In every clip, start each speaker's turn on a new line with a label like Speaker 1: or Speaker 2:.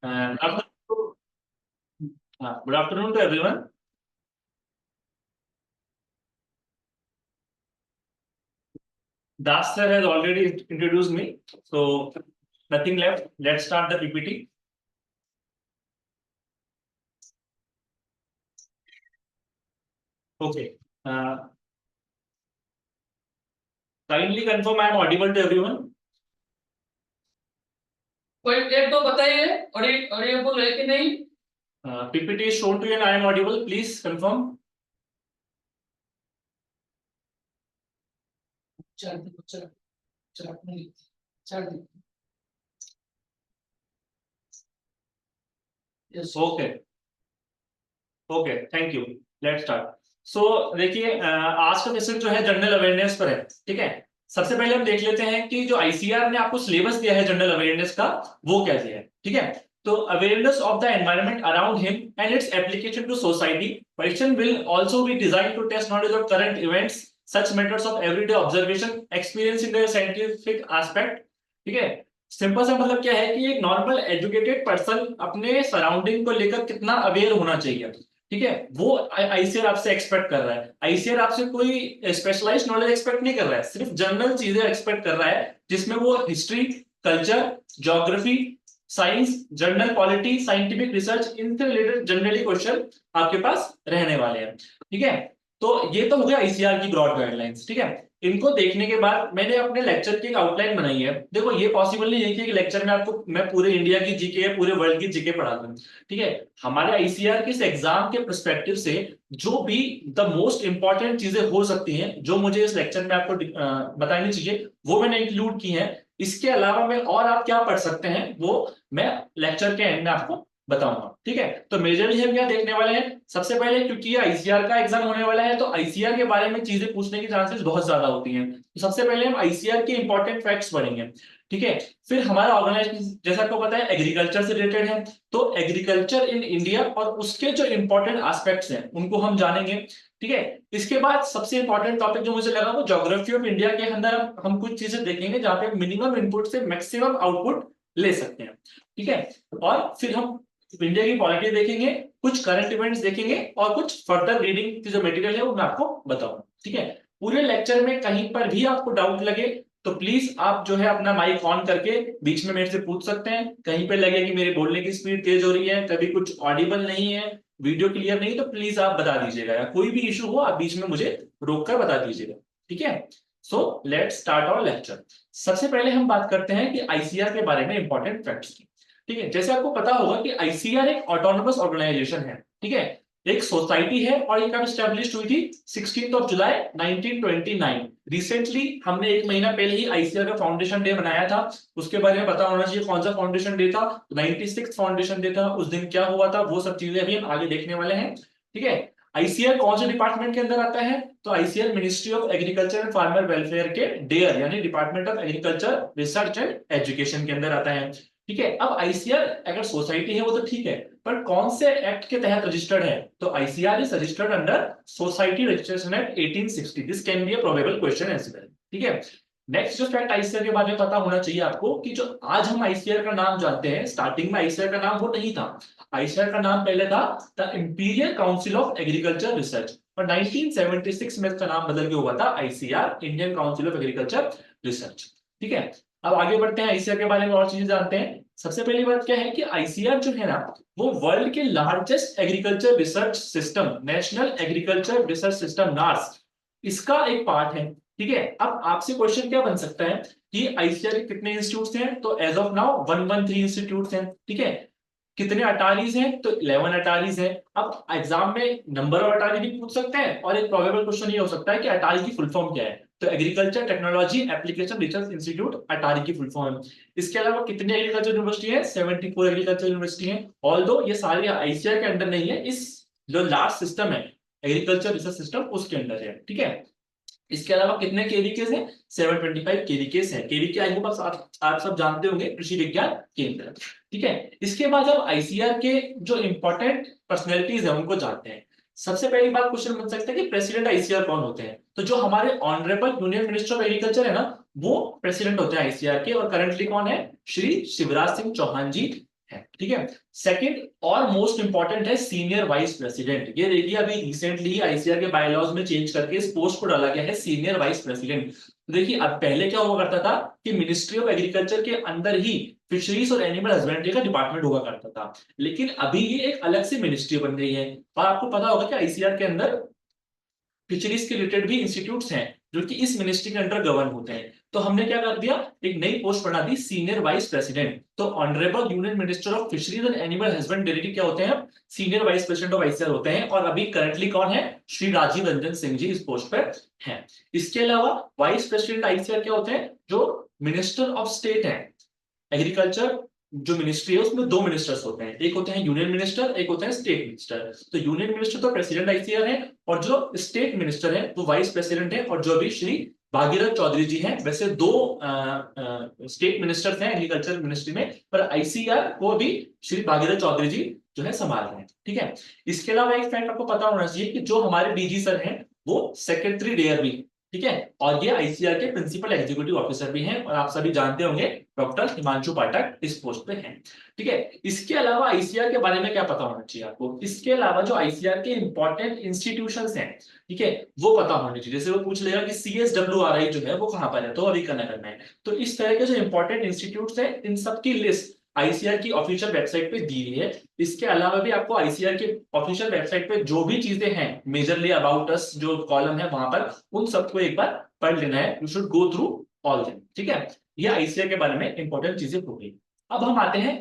Speaker 1: Good afternoon to everyone. Das sir has already introduced me, so nothing left. Let's start the PPT. Okay. Kindly confirm I am audible to everyone.
Speaker 2: कोई एक दो बताइए Audible है कि नहीं?
Speaker 1: PPT is shown to you and I am audible. Please confirm.
Speaker 2: Yes.
Speaker 1: Okay. Okay. Thank you. Let's start. So देखिए आज का सेशन जो है जनरल अवेयरनेस पर है, ठीक है। सबसे पहले हम देख लेते हैं कि जो आईसीआर ने आपको सिलेबस दिया है जनरल अवेयरनेस का, वो क्या दिया है, ठीक है। तो awareness of the environment around him and its application to society. Question will also be designed to test knowledge of current events, such methods of everyday observation, experience in the scientific aspect, ठीक है। Simple सा मतलब क्या है कि एक normal educated person अपने surrounding को लेकर कितना अवेयर होना चाहिए, ठीक है, वो आईसीआर आपसे एक्सपेक्ट कर रहा है। आईसीआर आपसे कोई स्पेशलाइज्ड नॉलेज एक्सपेक्ट नहीं कर रहा है, सिर्फ जनरल चीजें एक्सपेक्ट कर रहा है, जिसमें वो history, culture, geography, science, journal polity, scientific research, इनसे रिलेटेड जनरली क्वेश्चन आपके पास रहने वाले हैं, ठीक है। तो ये तो हो गया आईसीआर की ब्रॉड गाइडलाइंस, ठीक है। इनको देखने के बाद मैंने अपने लेक्चर की एक आउटलाइन बनाई है। देखो ये पॉसिबल नहीं है कि एक लेक्चर में आपको मैं पूरे इंडिया की जीके या पूरे वर्ल्ड की जीके पढ़ा दूं, ठीक है। हमारे आईसीआर के इस एग्जाम के पर्सपेक्टिव से जो भी द मोस्ट इंपॉर्टेंट चीजें हो सकती हैं, जो मुझे इस लेक्चर में आपको बतानी चाहिए, वो मैंने इंक्लूड की हैं। इसके अलावा में और आप क्या पढ़ सकते हैं वो मैं लेक्चर के एंड में आपको बताऊंगा, ठीक है। तो मेजरली हम क्या देखने वाले हैं, सबसे पहले क्योंकि ये आईसीआर का एग्जाम होने वाला है, तो आईसीआर के बारे में चीजें पूछने की चांसेस बहुत ज्यादा होती हैं। तो सबसे पहले हम आईसीआर के इंपॉर्टेंट फैक्ट्स पढ़ेंगे, ठीक है। फिर हमारा ऑर्गेनाइजेशन जैसा आपको पता है एग्रीकल्चर से रिलेटेड है, तो एग्रीकल्चर इन इंडिया और उसके जो इंपॉर्टेंट एस्पेक्ट्स हैं उनको हम जानेंगे, ठीक है। इसके बाद सबसे इंपॉर्टेंट टॉपिक जो मुझे लगा वो ज्योग्राफी ऑफ इंडिया के अंदर हम कुछ चीजें देखेंगे जहां पे मिनिमम इनपुट से मैक्सिमम आउटपुट ले सकते हैं, ठीक है। और फिर हम इंडिया की पॉलिटी देखेंगे, कुछ करंट इवेंट्स देखेंगे और कुछ फर्दर रीडिंग की जो मटेरियल है वो मैं आपको बताऊंगा, ठीक है। पूरे लेक्चर में कहीं पर भी आपको डाउट लगे तो प्लीज आप जो है अपना माइक ऑन करके बीच में मेरे से पूछ सकते हैं। कहीं पे लगे कि मेरे बोलने की स्पीड तेज हो रही है, कभी कुछ ऑडिबल नहीं है, वीडियो क्लियर नहीं, तो प्लीज आप बता दीजिएगा, या कोई भी इशू हो आप बीच में मुझे रोक कर बता दीजिएगा, ठीक है। So let's start our lecture. सबसे पहले हम बात करते हैं कि आईसीआर के बारे में इंपॉर्टेंट फैक्ट्स की, ठीक है। जैसे आपको पता होगा कि आईसीआर एक ऑटोनोमस ऑर्गेनाइजेशन है, ठीक है, एक सोसाइटी है और ये कब स्टैब्लिश हुई थी, 16 जुलाई 1929। रिसेंटली हमने एक महीना पहले ही आईसीआर का फाउंडेशन डे मनाया था, उसके बारे में पता होना चाहिए कौन सा फाउंडेशन डे था, 96 फाउंडेशन डे था, उस दिन क्या हुआ था, वो सब चीजें अभी हम आगे देखने वाले हैं, ठीक है। आईसीआर कौन से डिपार्टमेंट के अंदर आता है, तो ICR ministry of agriculture and farmer welfare के डेयर यानी department of agriculture research and education के अंदर आता है, ठीक है। अब आईसीआर अगर सोसाइटी है वो तो ठीक है, पर कौन से एक्ट के तहत रजिस्टर्ड है, तो ICR is registered under society registration act 1860। This can be a probable question as well, ठीक है। नेक्स्ट जो फैक्ट आईसीआर के बारे में पता होना चाहिए आपको कि जो आज हम आईसीआर का नाम जानते हैं, स्टार्टिंग में आईसीआर का नाम वो नहीं था। आईसीआर का नाम पहले था the imperial council of agriculture research, और 1976 में इसका नाम बदल के हुआ था ICR, Indian council of agriculture research, ठीक है। अब आगे बढ़ते हैं, आईसीआर के बारे में और चीजें जानते हैं। सबसे पहली बात क्या है कि आईसीआर जो है ना, वो वर्ल्ड के largest agriculture research system, national agriculture research system nurse, इसका एक पार्ट है, ठीक है। अब आपसे क्वेश्चन क्या बन सकता है कि आईसीआर के कितने इंस्टीट्यूट्स हैं, तो एज ऑफ नाउ 113 इंस्टीट्यूट्स हैं, ठीक है। कितने अटारीज हैं, तो 11 अटारीज हैं। अब एग्जाम में नंबर ऑफ अटारी भी पूछ सकते हैं, और एक प्रोबेबल क्वेश्चन ये हो सकता है कि अटारी की फुल फॉर्म क्या है, तो agriculture technology application research institute ATARI की फुल फॉर्म है। इसके अलावा कितनी एग्रीकल्चर यूनिवर्सिटी है, 74 एग्रीकल्चर यूनिवर्सिटी है। ऑल्दो ये सारे आईसीआर के अंदर नहीं है, इस जो लास्ट सिस्टम है एग्रीकल्चर रिसर्च सिस्टम उसके अंदर है, ठीक है। इसके अलावा कितने केवीकेस हैं, 725 केवीकेस हैं। केवीके आई होप आप सब जानते होंगे, कृषि विज्ञान केंद्र, ठीक है। इसके बाद अब आईसीआर के जो इंपॉर्टेंट पर्सनैलिटीज है उनको जानते हैं। सबसे पहली बात क्वेश्चन बन सकता है कि प्रेसिडेंट आईसीआर कौन होते हैं, तो जो हमारे honourable union minister of agriculture है ना, वो प्रेसिडेंट होते हैं आईसीआर के, और करंटली कौन है, श्री शिवराज सिंह चौहान जी है, ठीक है। सेकंड और मोस्ट इंपॉर्टेंट है सीनियर वाइस प्रेसिडेंट। ये देखिए अभी रिसेंटली ही आईसीआर के बायलॉज में चेंज करके इस पोस्ट को डाला गया है सीनियर वाइस प्रेसिडेंट। तो देखिए अब पहले क्या हुआ करता था कि मिनिस्ट्री ऑफ एग्रीकल्चर के अंदर ही फिशरीज और एनिमल हस्बेंड्री का डिपार्टमेंट हुआ करता था, लेकिन अभी ये एक अलग से मिनिस्ट्री बन गई है। और आपको पता होगा कि आईसीआर के अंदर फिशरीज के रिलेटेड भी इंस्टीट्यूट्स हैं जो कि इस मिनिस्ट्री के अंडर गवर्न होते हैं। तो हमने क्या कर दिया, एक नई पोस्ट बना दी सीनियर वाइस प्रेसिडेंट। तो honourable union minister of fisheries and animal husbandry क्या होते हैं, senior vice president of ICR होते हैं। और अभी करंटली कौन है, श्री राजीव रंजन सिंह जी इस पोस्ट पर हैं। इसके अलावा वाइस प्रेसिडेंट आईसीआर क्या होते हैं, जो मिनिस्टर ऑफ स्टेट है एग्रीकल्चर। जो मिनिस्ट्री है उसमें दो मिनिस्टर्स होते हैं, एक होते हैं यूनियन मिनिस्टर, एक होते हैं स्टेट मिनिस्टर। तो यूनियन मिनिस्टर तो प्रेसिडेंट आईसीआर है, और जो स्टेट मिनिस्टर है वो वाइस प्रेसिडेंट है। और जो अभी श्री भागीरथ चौधरी जी हैं, वैसे दो स्टेट मिनिस्टर्स हैं एग्रीकल्चर मिनिस्ट्री में, पर आईसीआर को अभी श्री भागीरथ चौधरी जी जो है संभाल रहे हैं, ठीक है। इसके अलावा एक फैक्ट आपको पता होना चाहिए कि जो हमारे डीजी सर हैं वो सेक्रेटरी डेयर भी, ठीक है, और ये आईसीआर के प्रिंसिपल एग्जीक्यूटिव ऑफिसर भी हैं। और आप सभी जानते होंगे डॉक्टर हिमांशु पाठक इस पोस्ट पे हैं, ठीक है। इसके अलावा आईसीआर के बारे में क्या पता होना चाहिए आपको, इसके अलावा जो आईसीआर के इंपॉर्टेंट इंस्टीट्यूशंस हैं, ठीक है, वो पता होने चाहिए। जैसे वो पूछ लेगा कि सीएसडब्ल्यूआरआई जो है वो कहाँ पर है, तो अभी करना है। तो इस तरह के जो इंपॉर्टेंट इंस्टीट्यूट है इन सब की लिस्ट आईसीआर की ऑफिशियल वेबसाइट पे दी हुई है। इसके अलावा भी आपको आईसीआर की ऑफिशियल वेबसाइट पे जो भी चीजें हैं, मेजरली अबाउट अस जो कॉलम है वहां पर, उन सबको एक बार पढ़ लेना है। You should go through all them, ठीक है। ये आईसीआर के बारे में इंपॉर्टेंट चीजें हो गई। अब हम आते हैं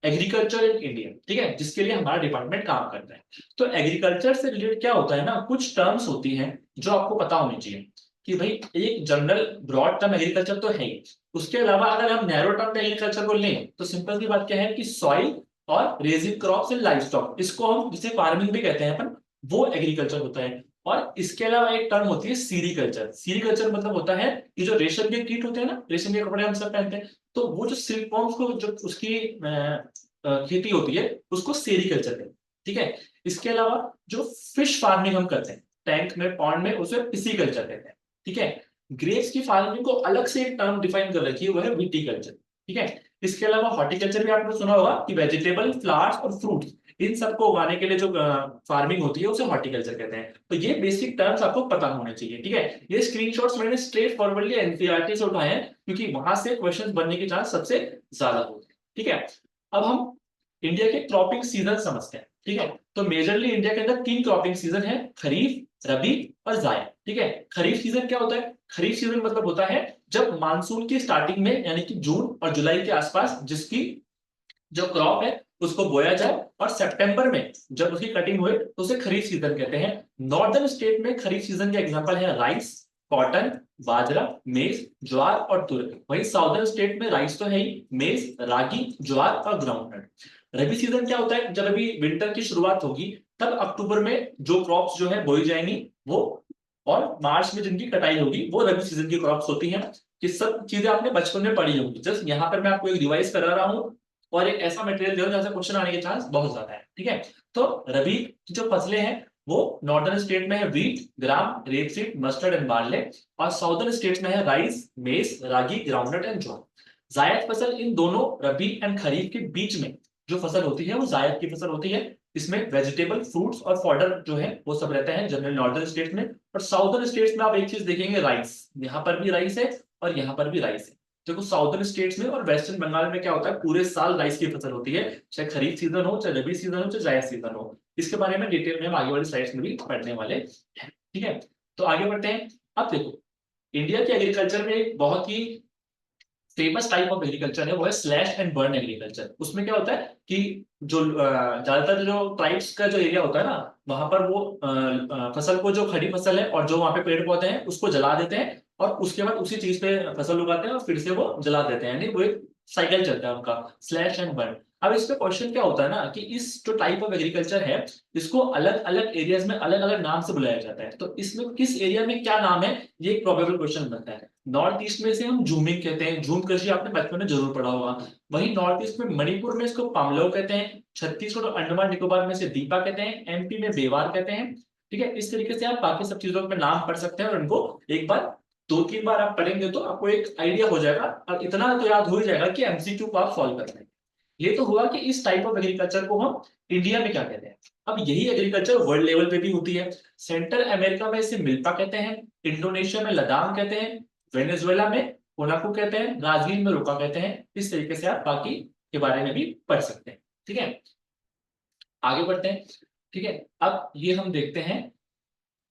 Speaker 1: एग्रीकल्चर इन इंडिया, ठीक है, जिसके लिए हमारा डिपार्टमेंट काम करता है। तो एग्रीकल्चर से रिलेटेड क्या होता है ना, कुछ टर्म्स होती हैं जो आपको पता होनी चाहिए कि भाई एक जनरल ब्रॉड टर्म एग्रीकल्चर तो है ही, उसके अलावा अगर हम नैरो टर्म एग्रीकल्चर को लें तो सिंपल सी बात क्या है कि सॉइल और raising crops and live stock, इसको हम जिसे फार्मिंग भी कहते हैं अपन, वो एग्रीकल्चर होता है। और इसके अलावा एक टर्म होती है सीरीकल्चर। सीरीकल्चर मतलब होता है कि जो रेशम के कीट होते हैं ना, रेशम के कपड़े हम सब पहनते हैं, तो वो जो सिल्क वॉर्म्स को जो उसकी खेती होती है उसको सेरीकल्चर कहते हैं, ठीक है। इसके अलावा जो फिश फार्मिंग हम करते हैं टैंक में पॉन्ड में, उसे पिसीकल्चर कहते हैं, ठीक है। ग्रेप्स की फार्मिंग को अलग से एक टर्म डिफाइन कर रखी है, वो है विटीकल्चर, ठीक है। इसके अलावा हॉर्टिकल्चर भी आपने सुना होगा कि वेजिटेबल फ्लावर्स और फ्रूट्स इन सबको उगाने के लिए जो फार्मिंग होती है उसे हॉर्टिकल्चर कहते हैं। तो ये बेसिक टर्म्स आपको पता होने चाहिए, ठीक है। ये स्क्रीनशॉट्स मैंने स्ट्रेट फॉरवर्डली एनसीईआरटी से उठाए हैं क्योंकि वहां से क्वेश्चन बनने के चांस सबसे ज्यादा होते हैं, ठीक है। अब हम इंडिया के क्रॉपिंग सीजन समझते हैं, ठीक है। तो मेजरली इंडिया के अंदर तीन क्रॉपिंग सीजन है, खरीफ, रबी और जायद, ठीक है। खरीफ सीजन क्या होता है, खरीफ सीजन मतलब होता है जब मानसून की स्टार्टिंग में यानी कि जून और जुलाई के आसपास जिसकी जो क्रॉप है उसको बोया जाए, और सितंबर में जब उसकी कटिंग हुए तो उसे खरीफ सीजन कहते हैं। नॉर्दर्न स्टेट में खरीफ सीजन के एग्जांपल है राइस, कॉटन, बाजरा, मेज, ज्वार और तुर। वहीं साउदर्न स्टेट में राइस तो है ही, मेज, रागी, ज्वार और ग्राउंडनट। रबी सीजन क्या होता है, जब अभी विंटर की शुरुआत होगी तब अक्टूबर में जो क्रॉप्स जो है बोई जाएंगी वो, और मार्च में जिनकी कटाई होगी वो रबी सीजन की क्रॉप्स होती हैं। ये सब चीजें आपने बचपन में पढ़ी होंगी, जस्ट यहाँ पर मैं आपको एक रिवाइज करा रहा हूँ और एक ऐसा मटेरियल दे रहा हूँ जहाँ से क्वेश्चन आने के चांस बहुत ज्यादा है, ठीक है। तो रबी की जो फसलें हैं वो नॉर्दर्न स्टेट में है wheat, gram, rapeseed, mustard and barley, और साउदर्न स्टेट्स में है राइस, मेज, रागी, ग्राउंडनट एंड ज्वार। जायद फसल इन दोनों रबी एंड खरीफ के बीच में जो फसल होती है वो जायद की फसल होती है। इसमें वेजिटेबल, फ्रूट्स और फॉडर जो है वो सब रहते हैं जनरल नॉर्दर्न स्टेट में। और साउदर्न स्टेट्स में आप एक चीज देखेंगे, राइस, यहाँ पर भी राइस है और यहाँ पर भी राइस है। देखो साउदर्न स्टेट्स में और वेस्टर्न बंगाल में क्या होता है, पूरे साल राइस की फसल होती है, चाहे खरीफ सीजन हो, चाहे रबी सीजन हो, चाहे जायद सीजन हो। इसके बारे में डिटेल में हम आगे वाली स्लाइड्स में भी पढ़ने वाले हैं, ठीक है। तो आगे बढ़ते हैं। अब देखो इंडिया के एग्रीकल्चर में एक बहुत ही फेमस टाइप ऑफ एग्रीकल्चर है, वो है स्लैश एंड बर्न एग्रीकल्चर। उसमें क्या होता है कि जो ज्यादातर जो ट्राइब्स का जो एरिया होता है ना, वहां पर वो फसल को, जो खड़ी फसल है और जो वहां पे पेड़ पौधे हैं उसको जला देते हैं, और उसके बाद उसी चीज पे फसल उगाते हैं और फिर से वो जला देते हैं, यानी वो एक साइकिल चलता है उनका, स्लैश एंड बर्न। अब इस पे क्वेश्चन क्या होता है ना कि इस जो टाइप ऑफ एग्रीकल्चर है इसको अलग अलग एरियाज में अलग अलग नाम से बुलाया जाता है। तो इसमें किस एरिया में क्या नाम है, ये एक प्रोबेबल क्वेश्चन बनता है। नॉर्थ ईस्ट में इसे हम झूमिंग कहते हैं, झूम कृषि आपने बचपन में जरूर पढ़ा होगा। वहीं नॉर्थ ईस्ट में मणिपुर में इसको पामलो कहते हैं, छत्तीसगढ़ और अंडमान निकोबार में इसे दीपा कहते हैं, एमपी में बेवार कहते हैं, ठीक है। इस तरीके से आप बाकी सब चीजों में नाम पढ़ सकते हैं और उनको एक बार, दो तीन बार आप पढ़ेंगे तो आपको एक आइडिया हो जाएगा, और इतना तो याद हो ही जाएगा कि एमसीक्यू को आप सॉल्व कर लेंगे। ये तो हुआ कि इस टाइप ऑफ एग्रीकल्चर को हम इंडिया में क्या कहते हैं। अब यही एग्रीकल्चर वर्ल्ड लेवल पे भी होती है। सेंट्रल अमेरिका में इसे मिल्पा कहते हैं, इंडोनेशिया में लदान कहते हैं, वेनेजुएला में कोनाकू कहते हैं, ब्राजील में रोका कहते हैं। इस तरीके से आप बाकी के बारे में भी पढ़ सकते हैं। ठीक है, आगे बढ़ते हैं। ठीक है, अब ये हम देखते हैं,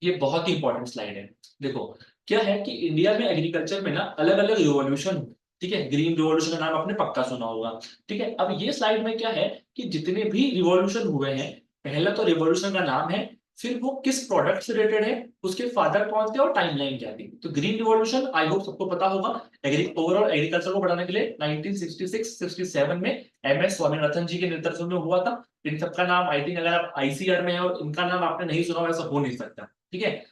Speaker 1: ये बहुत ही इंपॉर्टेंट स्लाइड है। देखो क्या है कि इंडिया में एग्रीकल्चर में ना अलग अलग रिवॉल्यूशन, ठीक है, ग्रीन रिवॉल्यूशन का नाम आपने पक्का सुना होगा। ठीक है, अब ये स्लाइड में क्या है कि जितने भी रिवॉल्यूशन हुए हैं, पहला तो रिवॉल्यूशन का नाम है, फिर वो किस प्रोडक्ट से रिलेटेड है, उसके फादर कौन थे और टाइमलाइन क्या थी। तो ग्रीन रिवॉल्यूशन आई होप सबको पता होगा, ओवरऑल एग्रीकल्चर को बढ़ाने के लिए 1966-67 में MS स्वामीनाथन जी के नेतृत्व में हुआ था। इन सबका नाम आई थिंक अगर आप ICR में है और इनका नाम आपने नहीं सुना हो ऐसा हो नहीं सकता। ठीक है,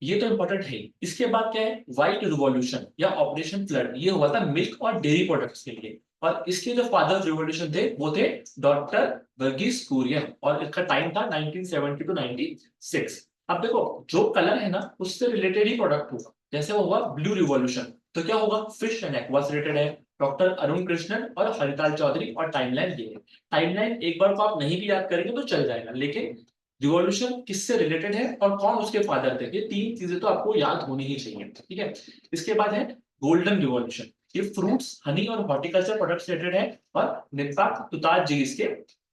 Speaker 1: ये तो इंपॉर्टेंट है। इसके बाद क्या है, व्हाइट रिवॉल्यूशन या ऑपरेशन फ्लड, ये हुआ था मिल्क और डेयरी प्रोडक्ट्स के लिए। और इसके जो फादर रिवॉल्यूशन थे वो थे डॉक्टर वर्गीस कुरियन, और इसका टाइम था 1970 टू 96। अब देखो जो कलर है ना उससे रिलेटेड ही प्रोडक्ट होगा। जैसे वो हुआ ब्लू रिवॉल्यूशन, तो क्या होगा, फिश एंड एक्वा से रिलेटेड है, डॉक्टर अरुण कृष्णन और हरिताल चौधरी, और टाइमलाइन ये है। टाइमलाइन एक बार को आप नहीं भी याद करेंगे तो चल जाएगा, लेकिन रिवॉल्यूशन किससे रिलेटेड है और कौन उसके फादर थे, ये तीन चीजें तो आपको याद होनी ही चाहिए। ठीक है, इसके बाद है गोल्डन रिवॉल्यूशन, ये फ्रूट्स, हनी और हॉर्टिकल्चर प्रोडक्ट्स से रिलेटेड है, और निपात तुताज जी इसके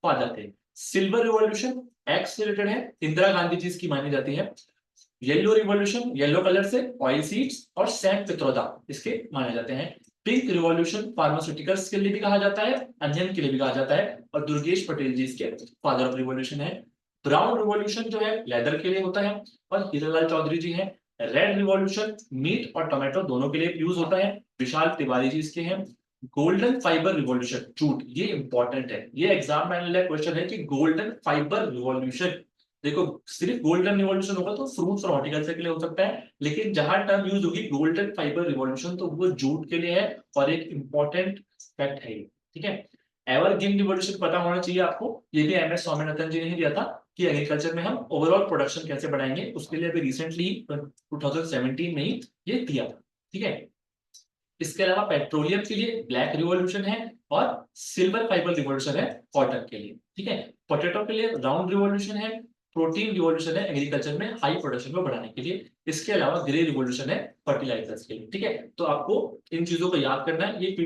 Speaker 1: फादर थे। सिल्वर रिवॉल्यूशन एक्स से रिलेटेड है, इंदिरा गांधी जी इसकी मानी जाती है। येलो रिवॉल्यूशन, येलो कलर से ऑयल सीड्स और सैम पित्रोदा इसके माने जाते हैं। पिंक रिवॉल्यूशन फार्मास्यूटिकल्स के लिए भी कहा जाता है, अनियन के लिए भी कहा जाता है, और दुर्गेश पटेल जी इसके फादर ऑफ रिवॉल्यूशन है। ब्राउन रिवॉल्यूशन जो है लेदर के लिए होता है, और हीरालाल चौधरी जी हैं। रेड रिवॉल्यूशन मीट और टोमेटो दोनों के लिए यूज होता है, विशाल तिवारी जी इसके हैं। गोल्डन फाइबर रिवॉल्यूशन जूट, ये इंपॉर्टेंट है, ये एग्जाम में आने क्वेश्चन है कि गोल्डन फाइबर रिवॉल्यूशन। देखो सिर्फ गोल्डन रिवॉल्यूशन होगा तो फ्रूट्स और हॉर्टिकल्चर के लिए हो सकता है, लेकिन जहां टर्म यूज होगी गोल्डन फाइबर रिवॉल्यूशन तो वो जूट के लिए है, और एक इंपॉर्टेंट फैक्ट है ये। ठीक है, एवरग्रीन रिवॉल्यूशन पता होना चाहिए आपको, ये भी MS स्वामीनाथन जी ने ही दिया था कि एग्रीकल्चर में हम ओवरऑल प्रोडक्शन कैसे बढ़ाएंगे, उसके लिए अभी रिसेंटली 2017 में ही ये दिया था। ठीक है, इसके अलावा पेट्रोलियम के लिए ब्लैक रिवॉल्यूशन है, और सिल्वर फाइबर रिवॉल्यूशन है कॉटन के लिए। ठीक है, पोटैटो के लिए राउंड रिवॉल्यूशन है, प्रोटीन रिवॉल्यूशन है एग्रीकल्चर में हाई प्रोडक्शन को बढ़ाने के लिए। इसके अलावा ग्रे रिवॉल्यूशन है फर्टिलाइजर्स के लिए। ठीक है, तो आपको इन चीजों को याद करना है, ये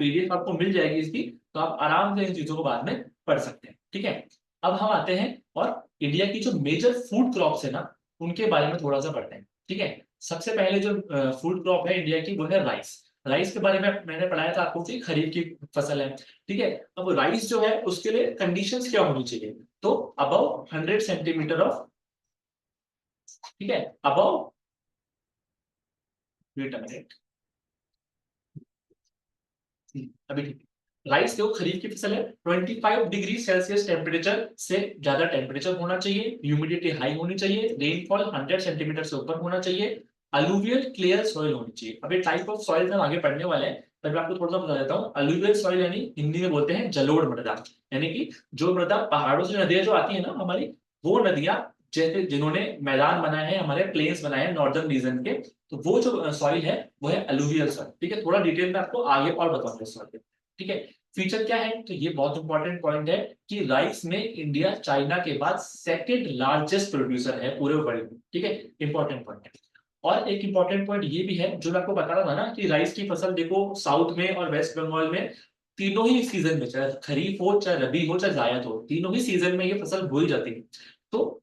Speaker 1: PDF आपको मिल जाएगी इसकी, तो आप आराम से इन चीजों को बाद में पढ़ सकते हैं। ठीक है, अब हम आते हैं और इंडिया की जो मेजर फूड क्रॉप्स है ना उनके बारे में थोड़ा सा पढ़ते हैं। ठीक है, सबसे पहले जो फूड क्रॉप है इंडिया की वो है राइस। राइस के बारे में मैंने पढ़ाया था आपको कि खरीफ की फसल है। ठीक है, अब राइस जो है उसके लिए कंडीशंस क्या होनी चाहिए, तो अबव 100 सेंटीमीटर ऑफ, ठीक है, अबव, वेट अ मिनट, अभी ठीक है। राइस जो खरीफ की फसल है 25 डिग्री सेल्सियस टेम्परेचर से ज्यादा टेम्परेचर होना चाहिए, ह्यूमिडिटी हाई होनी चाहिए, रेनफॉल 100 सेंटीमीटर से ऊपर होना चाहिए, अलुवियल क्लियर सॉइल होनी चाहिए। अब ये टाइप ऑफ सॉइल हम आगे पढ़ने वाले हैं, तब मैं आपको थोड़ा सा बता देता हूँ। अलुवियल सॉइल यानी हिंदी में बोलते हैं जलोढ़ मृदा, यानी कि जो मृदा पहाड़ों से नदियां जो आती है ना हमारी, वो नदियां, जैसे जिन्होंने मैदान बनाए हैं, हमारे प्लेन्स बनाए हैं नॉर्दर्न रीजन के, तो वो जो सॉइल है वो है अलुवियल सॉइल। ठीक है, थोड़ा डिटेल में आपको आगे और बताऊंगा इस सॉइल के। ठीक है, फीचर क्या है, तो ये बहुत इंपॉर्टेंट पॉइंट है कि राइस में इंडिया चाइना के बाद सेकंड लार्जेस्ट प्रोड्यूसर है पूरे वर्ल्ड में। ठीक है, इंपॉर्टेंट पॉइंट है। और एक इंपॉर्टेंट पॉइंट ये भी है जो मैं आपको बता रहा था ना कि राइस की फसल देखो साउथ में और वेस्ट बंगाल में तीनों ही सीजन में, चाहे खरीफ हो चाहे रबी हो चाहे जायद हो, तीनों ही सीजन में ये फसल बोई जाती है। तो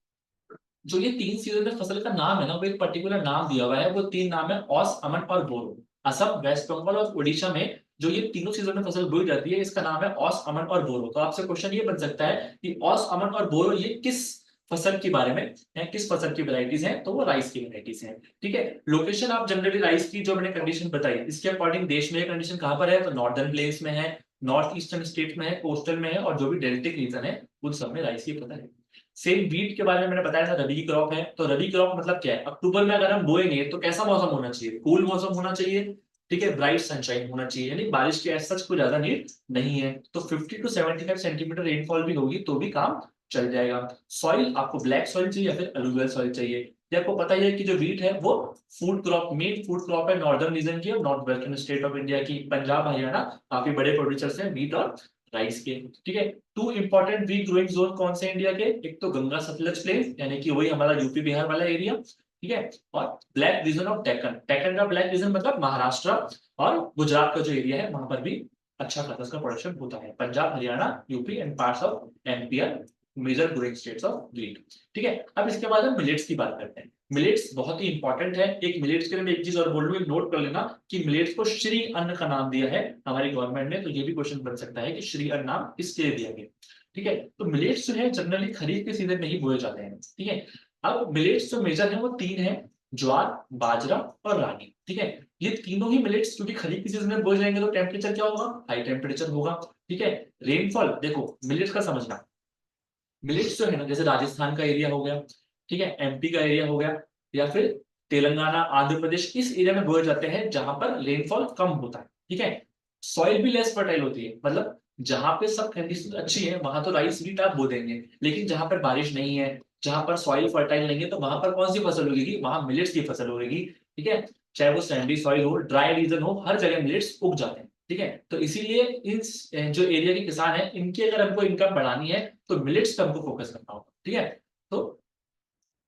Speaker 1: जो ये तीन सीजन में फसल का नाम है ना वो एक पर्टिकुलर नाम दिया हुआ है, वो तीन नाम है औस, अमन और बोरो। असम, वेस्ट बंगाल और उड़ीसा में जो ये तीनों सीजन में फसल बोई जाती है इसका नाम है औस, अमन और बोरो। तो आपसे क्वेश्चन ये बन सकता है कि औस, अमन और बोरो ये किस फसल के बारे में है, किस फसल की वैरायटीज हैं, तो वो राइस की वैरायटीज हैं। ठीक है, लोकेशन आप जनरली राइस की जो मैंने कंडीशन बताई इसके अकॉर्डिंग देश में कंडीशन कहाँ पर है, तो नॉर्दर्न प्लेन्स में है, नॉर्थ ईस्टर्न स्टेट में है, कोस्टल में है, और जो भी डेल्टिक रीजन है उन सब में राइस की फसल है। सेम वीट के बारे में मैंने बताया था रबी की क्रॉप है, तो रबी क्रॉप मतलब क्या है, अक्टूबर में अगर हम बोएंगे तो कैसा मौसम होना चाहिए, कूल मौसम होना चाहिए। ठीक है, ब्राइट सनशाइन होना चाहिए, यानी बारिश की ऐसा कोई ज्यादा नीड नहीं है, तो 50 टू 75 सेंटीमीटर रेनफॉल भी होगी तो भी काम चल जाएगा। सॉइल आपको ब्लैक सॉइल चाहिए या फिर अलुवियल सॉइल चाहिए। ये आपको पता ही है कि जो वीट है वो food crop, main food crop है नॉर्दर्न रीजन की और north western state of India की। पंजाब हरियाणा काफी बड़े प्रोड्यूसर्स हैं वीट और राइस के, ठीक है। Two important wheat growing zone कौन से इंडिया के, एक तो गंगा सतलज प्लेन यानी कि वही हमारा यूपी बिहार वाला एरिया, ठीक है, और black reason of Deccan. Deccan का ब्लैक रीजन मतलब महाराष्ट्र और गुजरात का जो एरिया है वहां पर भी अच्छा खासा उसका प्रोडक्शन होता है। Punjab, Haryana, UP and parts of MP are major growing states of wheat, ठीक है। अब इसके बाद हम मिलेट्स की बात करते हैं। मिलेट्स बहुत ही इंपॉर्टेंट है। एक मिलेट्स के लिए मैं एक चीज और बोल लूं, एक नोट कर लेना कि मिलेट्स को श्री अन्न का नाम दिया है हमारी गवर्नमेंट ने, तो ये भी क्वेश्चन बन सकता है कि श्री अन्न नाम किसके लिए दिया गया, ठीक है। तो मिलेट्स जो है जनरली खरीफ के सीजन में ही बोए जाते हैं, ठीक है। अब मिलेट्स जो मेजर है वो तीन है, ज्वार, बाजरा और रागी, ठीक है। ये तीनों ही मिलेट्स क्योंकि खरीफ के सीजन में बोए जाएंगे तो टेम्परेचर क्या होगा, हाई टेम्परेचर होगा, ठीक है। रेनफॉल देखो मिलेट्स का समझना, मिलेट्स जो है ना जैसे राजस्थान का एरिया हो गया, ठीक है, एमपी का एरिया हो गया, या फिर तेलंगाना, आंध्र प्रदेश, इस एरिया में बोए जाते हैं जहां पर रेनफॉल कम होता है, ठीक है। सॉइल भी लेस फर्टाइल होती है, मतलब जहां पे सब कंडीशन अच्छी है वहां तो राइस व्हीट आप बो देंगे, लेकिन जहां पर बारिश नहीं है, जहां पर सॉइल फर्टाइल नहीं है, तो वहां पर कौन सी फसल उगेगी, वहां मिलेट्स की फसल उगेगी, ठीक है। चाहे वो सैंडी सॉइल हो, ड्राई रीजन हो, हर जगह मिलेट्स उग जाते हैं, ठीक है। तो इसीलिए इन जो एरिया के किसान हैं इनकी अगर हमको इनकम बढ़ानी है तो मिलेट्स पे हमको फोकस करना होगा, ठीक है। तो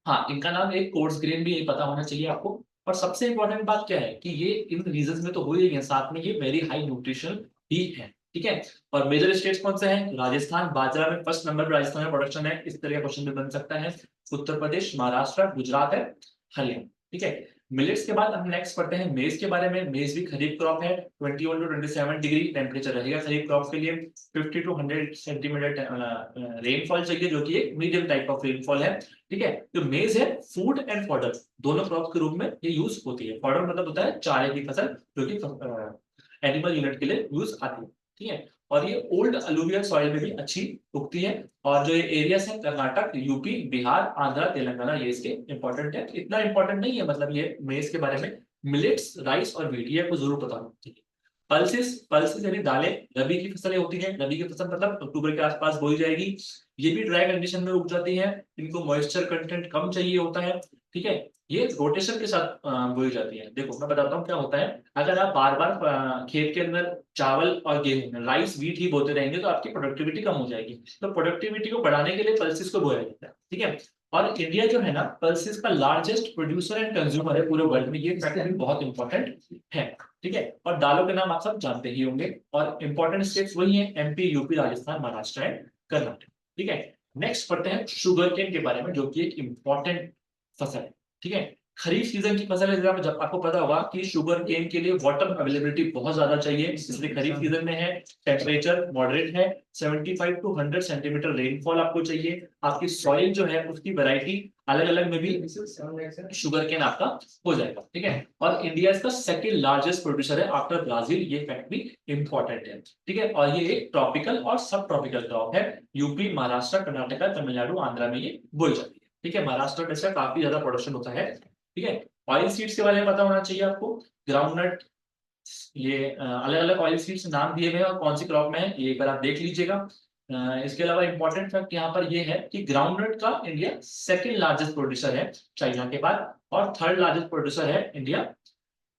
Speaker 1: हाँ, इनका नाम एक कोर्स ग्रेन भी यही पता होना चाहिए आपको। और सबसे इंपॉर्टेंट बात क्या है कि ये इन रीजन में तो हो ही है, साथ में ये वेरी हाई न्यूट्रिशन भी है, ठीक है। और मेजर स्टेट्स कौन से हैं, राजस्थान, बाजरा में फर्स्ट नंबर पर राजस्थान में प्रोडक्शन है, इस तरह का क्वेश्चन भी बन सकता है। उत्तर प्रदेश, महाराष्ट्र, गुजरात है, हरियाणा, ठीक है। मिलेट्स के बाद हम नेक्स्ट पढ़ते हैं मेज के बारे में। मेज भी खरीफ क्रॉप है, 21 टू 27 डिग्री टेम्परेचर रहेगा खरीफ क्रॉप के लिए। 50 टू 100 सेंटीमीटर रेनफॉल चाहिए जो कि एक मीडियम टाइप ऑफ रेनफॉल है, ठीक है। जो मेज है फूड एंड फॉडर दोनों क्रॉप के रूप में ये यूज होती है। फॉडर मतलब होता है चारे की फसल जो कि एनिमल यूनिट के लिए यूज आती है, ठीक है। और ये ओल्ड अलूवियल सॉइल में भी अच्छी उगती है। और जो ये एरियाज है कर्नाटक, यूपी, बिहार, आंध्र, तेलंगाना, ये इसके इंपॉर्टेंट है। इतना इंपॉर्टेंट नहीं है मतलब ये मेज के बारे में। मिलेट्स, राइस और व्हीट ये आपको जरूर पता होना चाहिए। पल्सेस, पल्सेस यानी दालें रबी की फसलें होती हैं। रबी की फसल मतलब अक्टूबर के आसपास बोई जाएगी। ये भी ड्राई कंडीशन में उग जाती है, इनको मॉइस्चर कंटेंट कम चाहिए होता है, ठीक है। ये रोटेशन के साथ बोई जाती है। देखो मैं बताता हूँ क्या होता है, अगर आप बार बार खेत के अंदर चावल और गेहूं, राइस व्हीट ही बोते रहेंगे तो आपकी प्रोडक्टिविटी कम हो जाएगी। तो प्रोडक्टिविटी को बढ़ाने के लिए पल्सेस को बोया जाता है, ठीक है। और इंडिया जो है ना पल्सेस का लार्जेस्ट प्रोड्यूसर एंड कंज्यूमर है पूरे वर्ल्ड में, ये फैक्ट भी बहुत इंपॉर्टेंट है, ठीक है। और दालों के नाम आप सब जानते ही होंगे। और इंपॉर्टेंट स्टेट्स वही है MP, UP, Rajasthan, Maharashtra and Karnataka, ठीक है। नेक्स्ट पढ़ते हैं शुगर केन के बारे में जो कि एक इंपॉर्टेंट फसल है, ठीक है। खरीफ सीजन की फसल है, जब आपको पता होगा कि शुगर केन के लिए वाटर अवेलेबिलिटी बहुत ज्यादा चाहिए, इसलिए खरीफ सीजन में है। टेम्परेचर मॉडरेट है, 75 टू 100 सेंटीमीटर रेनफॉल आपको चाहिए। आपकी सॉइल जो है उसकी वैरायटी अलग अलग में भी शुगर केन आपका हो जाएगा, ठीक है। और इंडिया इसका सेकंड लार्जेस्ट प्रोड्यूसर है आफ्टर ब्राजील, ये फैक्ट भी इंपॉर्टेंट है, ठीक है। और ये एक ट्रॉपिकल और सब ट्रॉपिकल क्रॉप है। यूपी, महाराष्ट्र, कर्नाटका, तमिलनाडु, आंध्र में ये बोई जाती है, ठीक है। महाराष्ट्र में इसका काफी ज्यादा प्रोडक्शन होता है, ठीक है। ऑयल सीड्स के बारे में पता होना चाहिए आपको। ग्राउंडनट, ये अलग अलग ऑयल सीड्स नाम दिए हुए हैं और कौन सी क्रॉप में है ये एक बार आप देख लीजिएगा। इसके अलावा इंपॉर्टेंट फैक्ट यहाँ पर ये है कि ग्राउंडनट का इंडिया सेकंड लार्जेस्ट प्रोड्यूसर है चाइना के बाद, और थर्ड लार्जेस्ट प्रोड्यूसर है इंडिया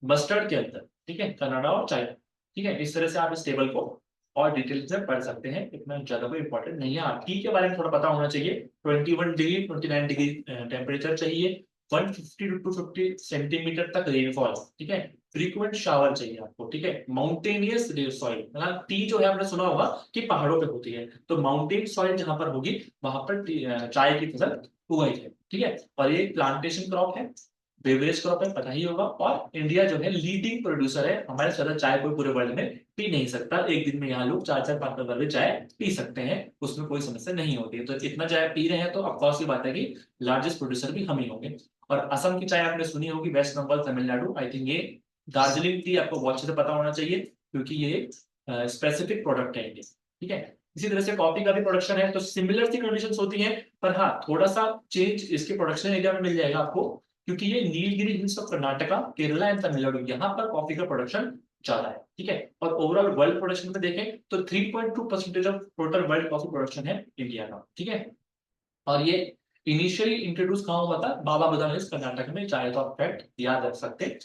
Speaker 1: मस्टर्ड के अंदर, ठीक है, कनाडा और चाइना, ठीक है। इस तरह से आप इस टेबल को और डिटेल्स में पढ़ सकते हैं, इतना ज्यादा कोई इंपॉर्टेंट नहीं है। हाँ, टी के बारे में थोड़ा पता होना चाहिए। 21 डिग्री 29 डिग्री टेम्परेचर चाहिए, 150 टू 250 सेंटीमीटर तक रेनफॉल, ठीक है। फ्रीक्वेंट शावर चाहिए आपको, ठीक है। माउंटेनियस सॉइल, मतलब टी जो है आपने सुना होगा कि पहाड़ों पे होती है, तो माउंटेन सॉइल जहां पर होगी वहां पर चाय की फसल उगाई जाए, ठीक है। और ये प्लांटेशन क्रॉप है, बेवरेज क्रॉप है, पता ही होगा। और इंडिया जो है लीडिंग प्रोड्यूसर है, हमारे साथ चाय कोई पूरे वर्ल्ड में पी नहीं सकता। एक दिन में यहाँ लोग 4-4 5 बार भी चाय पी सकते हैं, उसमें कोई समस्या नहीं होती है। तो इतना चाय पी रहे हैं तो ऑफकोर्स की बात है कि लार्जेस्ट प्रोड्यूसर भी हम ही होंगे। और असम की चाय आपने सुनी होगी, west Bengal, Tamil Nadu, I think ये दार्जिलिंग टी आपको बहुत अच्छे से पता होना चाहिए क्योंकि ये स्पेसिफिक प्रोडक्ट है इंडिया, ठीक है। इसी तरह से कॉफी का भी प्रोडक्शन है, तो सिमिलर सी कंडीशंस होती हैं, पर हाँ थोड़ा सा चेंज इसके प्रोडक्शन एरिया में मिल जाएगा आपको, क्योंकि ये Nilgiri hills of Karnataka, Kerala and Tamil Nadu, यहाँ पर कॉफी का प्रोडक्शन ज्यादा है, ठीक है। और ओवरऑल वर्ल्ड प्रोडक्शन में देखें तो 3.2% of total world coffee production है इंडिया का, ठीक है। और ये इनिशियली इंट्रोड्यूस कहाँ हुआ था, बाबा बुदान हिल्स कर्नाटक में, चाहे तो आप फैक्ट याद रख सकते हैं,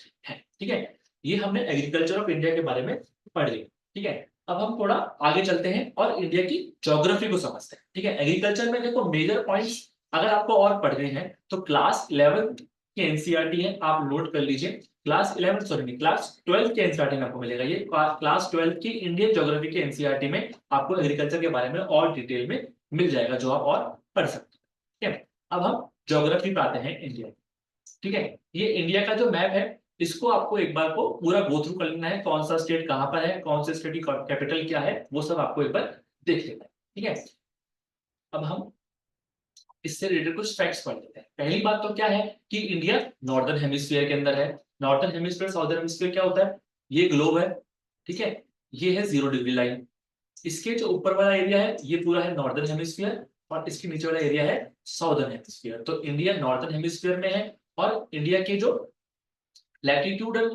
Speaker 1: ठीक है। ये हमने एग्रीकल्चर ऑफ इंडिया के बारे में पढ़ लिया, ठीक है। अब हम थोड़ा आगे चलते हैं और इंडिया की ज्योग्राफी को समझते हैं। ठीक है, एग्रीकल्चर में देखो मेजर पॉइंट्स अगर आपको और पढ़ने हैं तो क्लास 11 की एनसीईआरटी है, आप नोट कर लीजिए। क्लास 11 सॉरी नहीं, क्लास 12 की एनसीईआरटी में आपको मिलेगा ये। क्लास 12 की इंडियन ज्योग्राफी की एनसीईआरटी में आपको एग्रीकल्चर के बारे में और डिटेल में मिल जाएगा, जो आप और पढ़ सकते हैं। ठीक है, अब हम ज्योग्राफी पे आते हैं इंडिया। ठीक है, ये इंडिया का जो मैप है इसको आपको एक बार को पूरा गो थ्रू कर लेना है, कौन सा स्टेट कहाँ पर है, कौन से स्टेट की कैपिटल क्या है, वो सब आपको एक बार देख लेना है। ठीक है, अब हम इससे रिलेटेड कुछ फैक्ट्स पढ़ लेते हैं। पहली बात तो क्या है कि इंडिया नॉर्दर्न हेमिस्फीयर के अंदर है। नॉर्दर्न हेमिस्फीयर साउदर्न हेमिस्फीयर क्या होता है, ये ग्लोब है। ठीक है, ये है 0 डिग्री लाइन। इसके जो ऊपर वाला एरिया है ये पूरा है नॉर्दर्न हेमिस्फीयर, और इसके नीचे वाला एरिया है साउदर्न हेमिस्फीयर। तो इंडिया नॉर्दर्न हेमिस्फीयर में है, और इंडिया के जो लैटिट्यूडल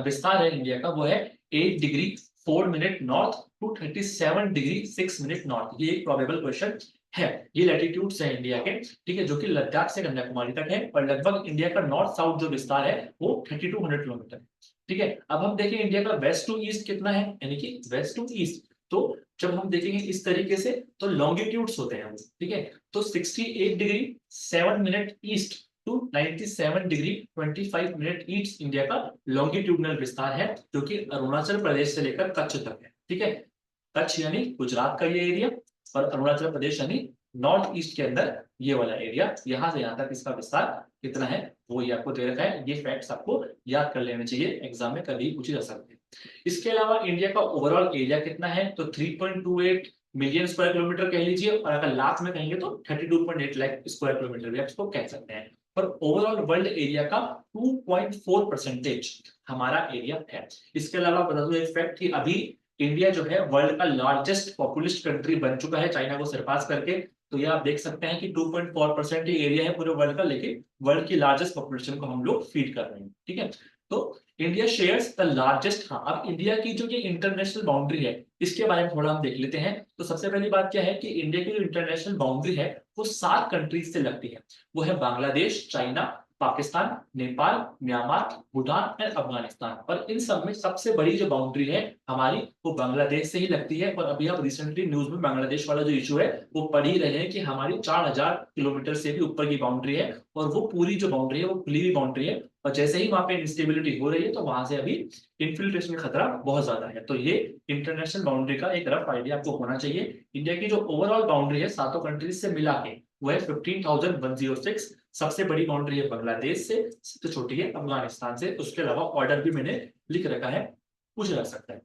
Speaker 1: विस्तार है इंडिया का वो है 8 degree 4 minute north to 37 degree 6 minute north. ये एक प्रोबेबल क्वेश्चन है। ये लैटिट्यूड्स है इंडिया के, ठीक है, जो कि लद्दाख से कन्याकुमारी तक है, और लगभग इंडिया का नॉर्थ साउथ जो विस्तार है वो 3200 किलोमीटर है। ठीक है, अब हम देखें इंडिया का वेस्ट टू ईस्ट कितना है, यानी कि वेस्ट टू ईस्ट। तो जब हम देखेंगे इस तरीके से तो लॉन्गिट्यूड्स होते हैं वो। ठीक है, तो 68 degree 7 minute east to 97 degree 25 minute east India का लॉन्गिट्यूडनल विस्तार है, जो कि अरुणाचल प्रदेश से लेकर कच्छ तक है। ठीक है, कच्छ यानी गुजरात का ये एरिया, और अरुणाचल प्रदेश यानी नॉर्थ ईस्ट के अंदर ये वाला एरिया। यहां से यहां तक इसका विस्तार कितना है वो ये आपको दे रखा है। ये फैक्ट्स आपको याद कर लेने चाहिए, एग्जाम में कभी पूछे जा सकते हैं। इसके अलावा इंडिया का ओवरऑल एरिया कितना है, तो 3.28 मिलियन स्क्वायर किलोमीटर कह लीजिए, और अगर लाख में कहेंगे तो 32.8 लाख स्क्वायर किलोमीटर भी आप इसको कह सकते हैं। पर ओवरऑल वर्ल्ड एरिया का 2.4% हमारा एरिया है। इसके अलावा बता दूं एक फैक्ट कि अभी इंडिया जो है वर्ल्ड का लार्जेस्ट पॉपुलेस्ट कंट्री बन चुका है, चाइना को सरपास करके। तो ये आप देख सकते हैं कि 2.4% ही एरिया है पूरे वर्ल्ड का, लेकिन वर्ल्ड की लार्जेस्ट पॉपुलेशन को हम लोग फीड कर रहे हैं। ठीक है, तो इंडिया शेयर्स द लार्जेस्ट। हाँ, अब इंडिया की जो ये इंटरनेशनल बाउंड्री है इसके बारे में थोड़ा हम देख लेते हैं। तो सबसे पहली बात क्या है कि इंडिया की जो इंटरनेशनल बाउंड्री है वो 7 कंट्रीज से लगती है। वो है बांग्लादेश, चाइना, पाकिस्तान, नेपाल, म्यांमार, भूटान और अफगानिस्तान। और इन सब में सबसे बड़ी जो बाउंड्री है हमारी वो बांग्लादेश से ही लगती है। और अभी आप रिसेंटली न्यूज में बांग्लादेश वाला जो इशू है वो पढ़ ही रहे हैं कि हमारी 4000 किलोमीटर से भी ऊपर की बाउंड्री है, और वो पूरी जो बाउंड्री है वो खुली हुई बाउंड्री है। और जैसे ही वहां पे इंस्टेबिलिटी हो रही है तो वहां से अभी इन्फिल्ट्रेशन का खतरा बहुत ज्यादा है। तो ये इंटरनेशनल बाउंड्री का एक रफ आइडिया आपको होना चाहिए। इंडिया की जो ओवरऑल बाउंड्री है सातों कंट्रीज से मिला के वो है 15,106। सबसे बड़ी बाउंड्री है बांग्लादेश से, सबसे छोटी है अफगानिस्तान से। उसके अलावा ऑर्डर भी मैंने लिख रखा है, पूछा जा सकता है।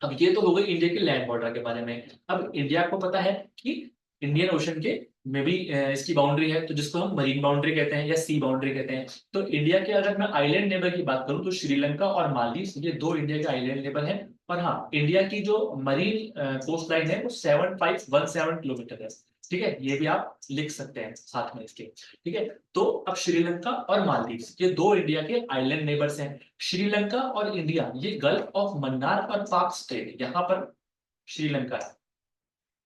Speaker 1: अब ये तो हो गई इंडिया के लैंड बॉर्डर के बारे में। अब इंडिया को पता है कि इंडियन ओशन के में भी इसकी बाउंड्री है, तो जिसको हम मरीन बाउंड्री कहते हैं या सी बाउंड्री कहते हैं। तो इंडिया के अगर मैं आइलैंड नेबर की बात करूं तो श्रीलंका और मालदीव ये दो इंडिया के आइलैंड नेबर हैं। और हाँ, इंडिया की जो मरीन कोस्ट लाइन है वो 7517 किलोमीटर है। ठीक है, ये भी आप लिख सकते हैं साथ में इसके। ठीक है, तो अब श्रीलंका और मालदीव ये दो इंडिया के आइलैंड नेबर्स हैं। श्रीलंका और इंडिया ये गल्फ ऑफ मन्नार और पाक स्टेट, यहाँ पर श्रीलंका है,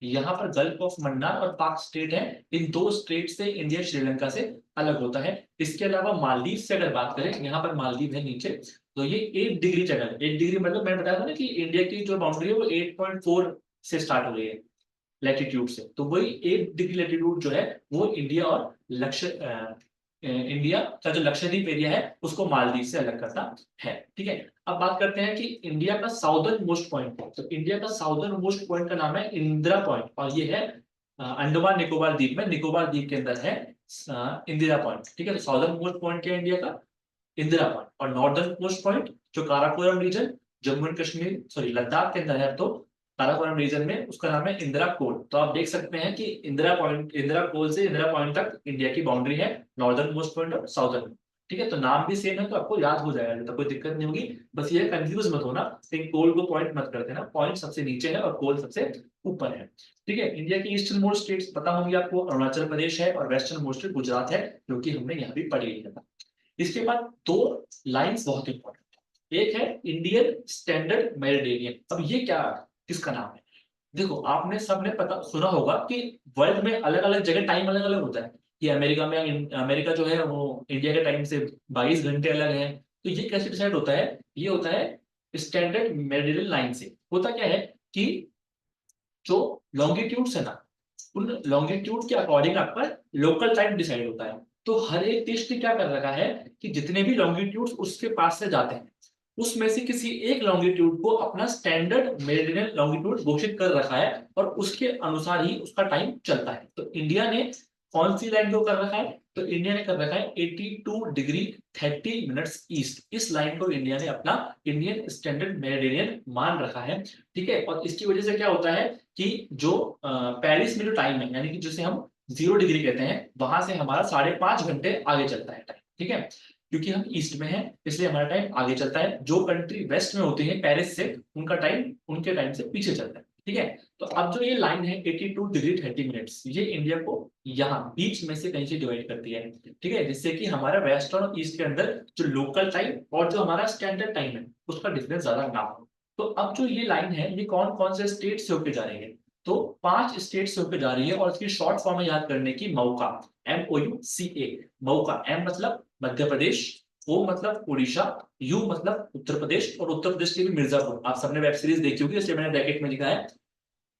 Speaker 1: यहाँ पर गल्फ ऑफ मन्नार और पाक स्टेट है। इन दो स्टेट से इंडिया श्रीलंका से अलग होता है। इसके अलावा मालदीव से अगर बात करें, यहाँ पर मालदीव है नीचे, तो ये 8 डिग्री जगह है। 8 डिग्री मतलब मैंने बताया था ना कि इंडिया की जो बाउंड्री है वो 8.4 से स्टार्ट हो रही है लैटिट्यूड से। तो वही 8 डिग्री लैटिट्यूड जो है वो इंडिया और इंडिया का जो लक्षद्वीप एरिया है उसको मालदीव से अलग करता है। ठीक है, अब बात करते हैं कि इंडिया का साउदर्न मोस्ट पॉइंट। तो इंडिया का साउदर्न मोस्ट पॉइंट का नाम है इंदिरा पॉइंट, और ये है अंडमान निकोबार द्वीप में, निकोबार द्वीप के अंदर है इंदिरा पॉइंट। ठीक है, तो साउदर्न मोस्ट पॉइंट क्या है इंडिया का, इंदिरा पॉइंट। और नॉर्दर्न मोस्ट पॉइंट जो Karakoram region Jammu and Kashmir sorry Ladakh के अंदर है, तो काराकोरम रीजन में उसका नाम है इंदिरा कोल। तो आप देख सकते हैं कि इंदिरा पॉइंट, इंदिरा कोल से इंदिरा पॉइंट तक इंडिया की बाउंड्री है, नॉर्दर्न मोस्ट पॉइंट और साउदर्न। ठीक है, तो नाम भी सेम है तो आपको याद हो जाएगा, तो कोई दिक्कत नहीं होगी। बस ये कंफ्यूज मत होना, कोल को पॉइंट मत कर देना, पॉइंट सबसे नीचे है और कोल सबसे ऊपर है। ठीक है, इंडिया की ईस्टर्न मोस्ट स्टेट्स पता होंगी आपको, अरुणाचल प्रदेश है, और वेस्टर्न मोस्ट गुजरात है, जो कि हमने यहाँ भी पढ़ी लिया था। इसके बाद दो लाइंस बहुत इंपॉर्टेंट है। एक है इंडियन स्टैंडर्ड मेरिडियन। अब ये क्या, किसका नाम है, देखो आपने सबने पता सुना होगा कि वर्ल्ड में अलग अलग जगह टाइम अलग अलग होता है। कि अमेरिका में अमेरिका जो है वो इंडिया के टाइम से 22 घंटे अलग है। तो ये कैसे डिसाइड होता है, ये होता है स्टैंडर्ड मेरिडियन लाइन से। होता क्या है कि जो लॉन्गिट्यूड्स है ना, उन लॉन्गिट्यूड के अकॉर्डिंग आपका लोकल टाइम डिसाइड होता है। तो हर एक देश ने क्या कर रखा है कि जितने भी लॉन्गिट्यूड्स उसके पास से जाते हैं, उसमें से किसी एक लॉन्गिट्यूड को अपना स्टैंडर्ड मेरिडियन लॉन्गिट्यूड घोषित कर रखा है और उसके अनुसार ही उसका टाइम चलता है। तो इंडिया ने कौन सी लाइन को कर रखा है? तो इंडिया ने कर रखा है 82 डिग्री 30 मिनट्स ईस्ट। इस लाइन को इंडिया ने अपना इंडियन स्टैंडर्ड मेरिडियन मान रखा है, ठीक है। और इसकी वजह से क्या होता है कि जो पेरिस में जो टाइम है, यानी कि जिसे हम 0 डिग्री कहते हैं, वहां से हमारा 5.5 घंटे आगे चलता है टाइम, ठीक है। क्योंकि हम ईस्ट में हैं इसलिए हमारा टाइम आगे चलता है। जो कंट्री वेस्ट में होती है पेरिस से, उनका टाइम उनके टाइम से पीछे चलता है, ठीक है। तो अब जो ये लाइन है 82 डिग्री 30 मिनट्स, ये इंडिया को यहाँ बीच में से कहीं से डिवाइड करती है, ठीक है, जिससे कि हमारा वेस्ट और ईस्ट के अंदर जो लोकल टाइम और जो हमारा स्टैंडर्ड टाइम है उसका डिफरेंस ज्यादा ना हो। तो अब जो ये लाइन है ये कौन कौन से स्टेट से होकर जा रही है? तो 5 स्टेट से होकर जा रही है और इसकी शॉर्ट फॉर्म है याद करने की, मऊका, MOUCA। मऊका, M मतलब मध्य प्रदेश, O मतलब उड़ीसा, U मतलब उत्तर प्रदेश, और उत्तर प्रदेश के भी मिर्जापुर। आप सबने वेब सीरीज देखी होगी इसलिए मैंने ब्रैकेट में लिखा है।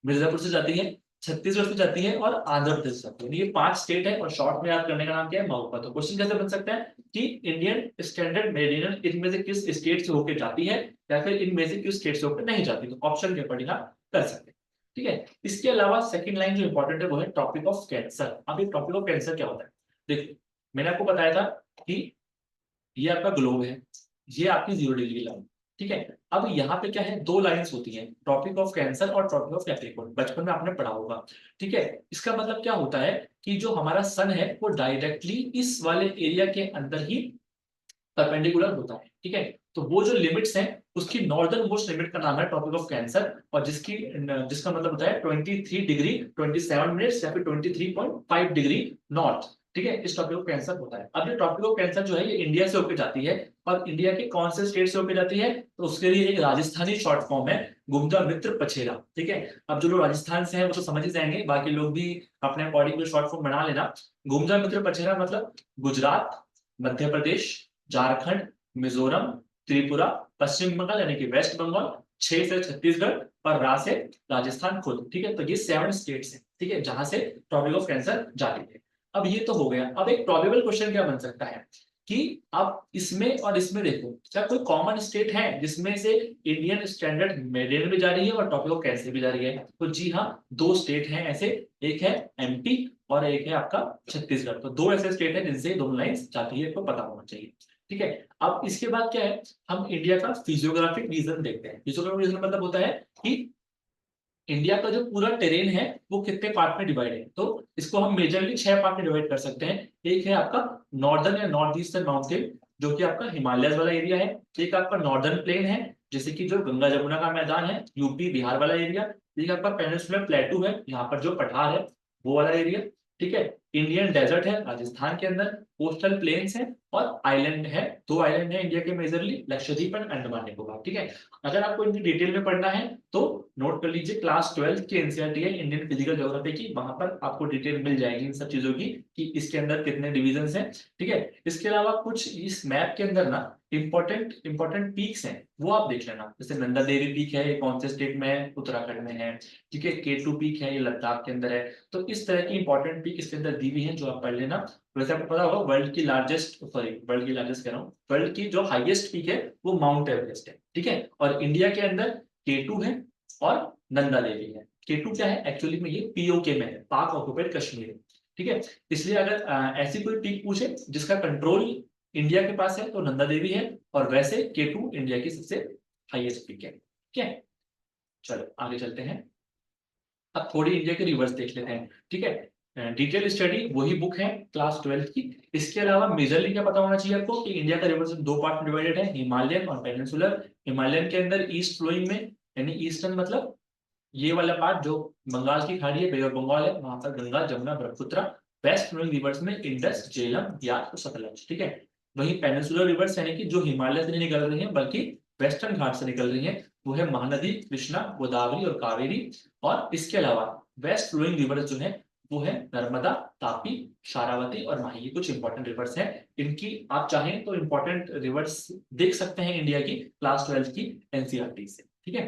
Speaker 1: मिर्जापुर से जाती है, छत्तीसगढ़ से जाती है और आंध्र प्रदेश से जाती है। ये 5 स्टेट है और शॉर्ट में याद करने का नाम क्या है? मऊका। तो क्वेश्चन कैसे बन सकता है कि इंडियन स्टैंडर्ड मेरिडियन इनमें से किस स्टेट से होकर जाती है या फिर इनमें से किस स्टेट से होकर नहीं जाती? तो ऑप्शन के अकॉर्डिंग आप कर सकते हैं, ठीक है। इसके अलावा सेकंड लाइन जो इंपॉर्टेंट है वो है ट्रॉपिक ऑफ कैंसर। अब ये ट्रॉपिक ऑफ कैंसर क्या होता है? देखो, मैंने आपको बताया था कि ये आपका ग्लोब है, ये आपकी 0 डिग्री लाइन, ठीक है। अब यहाँ पे क्या है, 2 लाइंस होती हैं, ट्रॉपिक ऑफ कैंसर और ट्रॉपिक ऑफ कैप्रिकॉर्न। बचपन में आपने पढ़ा होगा, ठीक है। इसका मतलब क्या होता है कि जो हमारा सन है वो डायरेक्टली इस वाले एरिया के अंदर ही परपेंडिकुलर होता है, ठीक है। तो वो जो लिमिट्स हैं उसकी नॉर्दर्न मोस्ट लिमिट का नाम है ट्रॉपिक ऑफ कैंसर, और जिसका मतलब होता है 23 डिग्री 27 मिनट्स या फिर 23.5 डिग्री नॉर्थ, ठीक है। इस टॉपिक ऑफ कैंसर होता है। अब ये टॉपिक ऑफ कैंसर जो है ये इंडिया से होकर जाती है, और इंडिया के कौन से स्टेट से होकर जाती है? तो उसके लिए एक राजस्थानी शॉर्ट फॉर्म है, गुमदा मित्र पछेरा, ठीक है। अब जो लोग राजस्थान से हैं वो तो समझ ही जाएंगे, बाकी लोग भी अपने अकॉर्डिंग शॉर्ट फॉर्म बना लेना। गुमदा मित्र पछेरा मतलब गुजरात, मध्य प्रदेश, झारखंड, मिजोरम, त्रिपुरा, पश्चिम बंगाल यानी कि वेस्ट बंगाल, 6 से छत्तीसगढ़ और रा से राजस्थान खुद, ठीक है। तो ये 7 स्टेट्स हैं, ठीक है, जहां से टॉपिक ऑफ कैंसर जाती है। अब ये तो हो गया। अब एक प्रोबेबल क्वेश्चन क्या बन सकता है कि आप इसमें और इसमें देखो, क्या कोई कॉमन स्टेट है जिसमें से इंडियन स्टैंडर्ड मेरिडियन भी जा रही है और टॉपिक ऑफ कैंसर भी जा रही है? तो जी हाँ, 2 स्टेट हैं ऐसे, एक है MP और एक है आपका छत्तीसगढ़। तो 2 ऐसे स्टेट है जिनसे दोनों लाइंस जाती है, तो पता होना चाहिए, ठीक है। अब इसके बाद क्या है, हम इंडिया का फिजियोग्राफिक रीजन देखते हैं। फिजियोग्राफिक रीजन मतलब होता है कि इंडिया का जो पूरा टेरेन है वो कितने पार्ट में डिवाइड है। तो इसको हम मेजरली 6 पार्ट में डिवाइड कर सकते हैं। एक है आपका नॉर्दर्न या नॉर्थ ईस्टर्न माउंटेन, जो कि आपका हिमालय वाला एरिया है। एक आपका नॉर्दर्न प्लेन है, जैसे कि जो गंगा जमुना का मैदान है, यूपी बिहार वाला एरिया। एक आपका पेनिनसुलर प्लेटू है, यहाँ पर जो पठार है वो वाला एरिया, ठीक है। इंडियन डेजर्ट है राजस्थान के अंदर, कोस्टल प्लेन्स है और आइलैंड है। 2 आइलैंड है इंडिया के मेजरली, लक्षद्वीप एंड अंडमान निकोबार, ठीक है। अगर आपको इनकी डिटेल में पढ़ना है तो नोट कर लीजिए, क्लास 12 की एनसीईआरटी है इंडियन फिजिकल ज्योग्राफी की, वहां पर आपको डिटेल मिल जाएगी इन सब चीजों की कि इसके अंदर कितने डिविजन हैं, ठीक है। इसके अलावा कुछ इस मैप के अंदर ना इंपॉर्टेंट इंपॉर्टेंट पीक्स हैं, वो आप देख लेना। जैसे नंदा देवी पीक है, ये कौन से स्टेट में है? उत्तराखंड में है, ठीक है। K2 पीक है, ये लद्दाख के अंदर है। तो इस तरह की इंपॉर्टेंट पीक इसके अंदर दी हुई है, जो आप पढ़ लेना। वैसे आपको पता होगा वर्ल्ड की लार्जेस्ट कह रहा हूँ, वर्ल्ड की जो हाईएस्ट पीक है वो माउंट एवरेस्ट है, ठीक है। और इंडिया के अंदर K2 है और नंदा देवी है। K2 क्या है एक्चुअली में, ये POK में है, पाक ऑक्युपाइड कश्मीर है, ठीक है। इसलिए अगर ऐसी कोई पीक पूछे जिसका कंट्रोल इंडिया के पास है तो नंदा देवी है, और वैसे K2 इंडिया की सबसे हाईएस्ट पीक है, ठीक है। चलो आगे चलते हैं। अब थोड़ी इंडिया के रिवर्स देख लेते हैं, ठीक है। डिटेल स्टडी वही बुक है क्लास 12 की। इसके अलावा मेजरली क्या पता होना चाहिए आपको कि इंडिया का रिवर्स 2 पार्ट में डिवाइडेड है, हिमालयन और पेनिनसुलर। हिमालयन के अंदर ईस्ट फ्लोइंग में, यानी ईस्टर्न मतलब ये वाला पार्ट जो बंगाल की खाड़ी है, बे ऑफ बंगाल है, वहां पर Ganga Jamuna Brahmaputra. West flowing rivers में इंडस झेलम बियास और सतलज, ठीक है। वही पेनिनसुलर रिवर्स यानी कि जो हिमालय से नहीं निकल रही है बल्कि वेस्टर्न घाट से निकल रही है, वो है महानदी, कृष्णा, गोदावरी और कावेरी। और इसके अलावा वेस्ट फ्लोइंग रिवर्स जो है वो है नर्मदा, तापी, शारावती और माही। ये कुछ इंपॉर्टेंट रिवर्स हैं। इनकी आप चाहें तो इंपॉर्टेंट रिवर्स देख सकते हैं इंडिया की क्लास 12 की एनसीईआरटी से, ठीक है।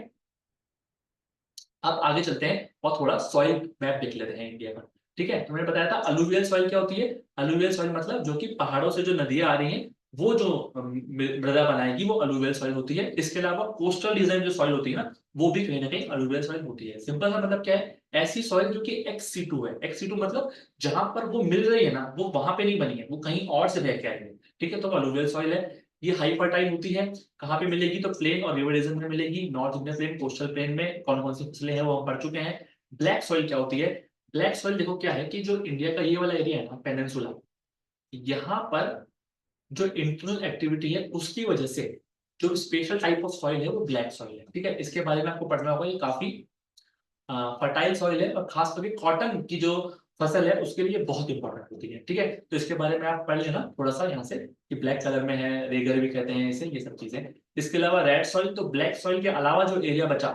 Speaker 1: अब आगे चलते हैं और थोड़ा सॉइल मैप देख लेते हैं इंडिया का। ठीक है, तो मैंने बताया था अलुवियल सॉइल क्या होती है। अलुवियल सॉइल मतलब जो कि पहाड़ों से जो नदियां आ रही हैं वो जो मृदा बनाएगी वो अलुवियल सॉइल होती है। इसके अलावा कोस्टल डिजाइन जो सॉइल होती है ना वो भी कहीं ना कहीं अलुवियल सॉइल होती है। सिंपल सा मतलब क्या है, ऐसी सॉइल जो कि XC2 है। XC2 मतलब जहां पर वो मिल रही है ना वो वहां पे नहीं बनी है, वो कहीं और से बह के आई है। ठीक है, तो अलुवियल सॉइल है। ये हाई फर्टाइल होती है। कहाँ पे मिलेगी, तो प्लेन और रिवर रीजन में मिलेगी। North Indian plain, coastal plain में कौन कौन सी फसलें हैं वो हम पढ़ चुके हैं। ब्लैक सॉइल क्या होती है, ब्लैक सॉइल देखो क्या है कि जो इंडिया का ये वाला एरिया है ना पेनिनसुला, यहाँ पर जो इंटरनल एक्टिविटी है उसकी वजह से जो स्पेशल टाइप ऑफ सॉइल है वो ब्लैक सॉइल है। ठीक है, इसके बारे में आपको पढ़ना होगा। ये काफी फर्टाइल सॉइल है और खास करके कॉटन की जो फसल है उसके लिए बहुत इंपॉर्टेंट होती है। ठीक है, तो इसके बारे में आप पढ़ लेना थोड़ा सा यहाँ से कि ब्लैक कलर में है, रेगर भी कहते हैं इसे, ये सब चीजें। इसके अलावा रेड सॉइल, तो ब्लैक सॉइल के अलावा जो एरिया बचा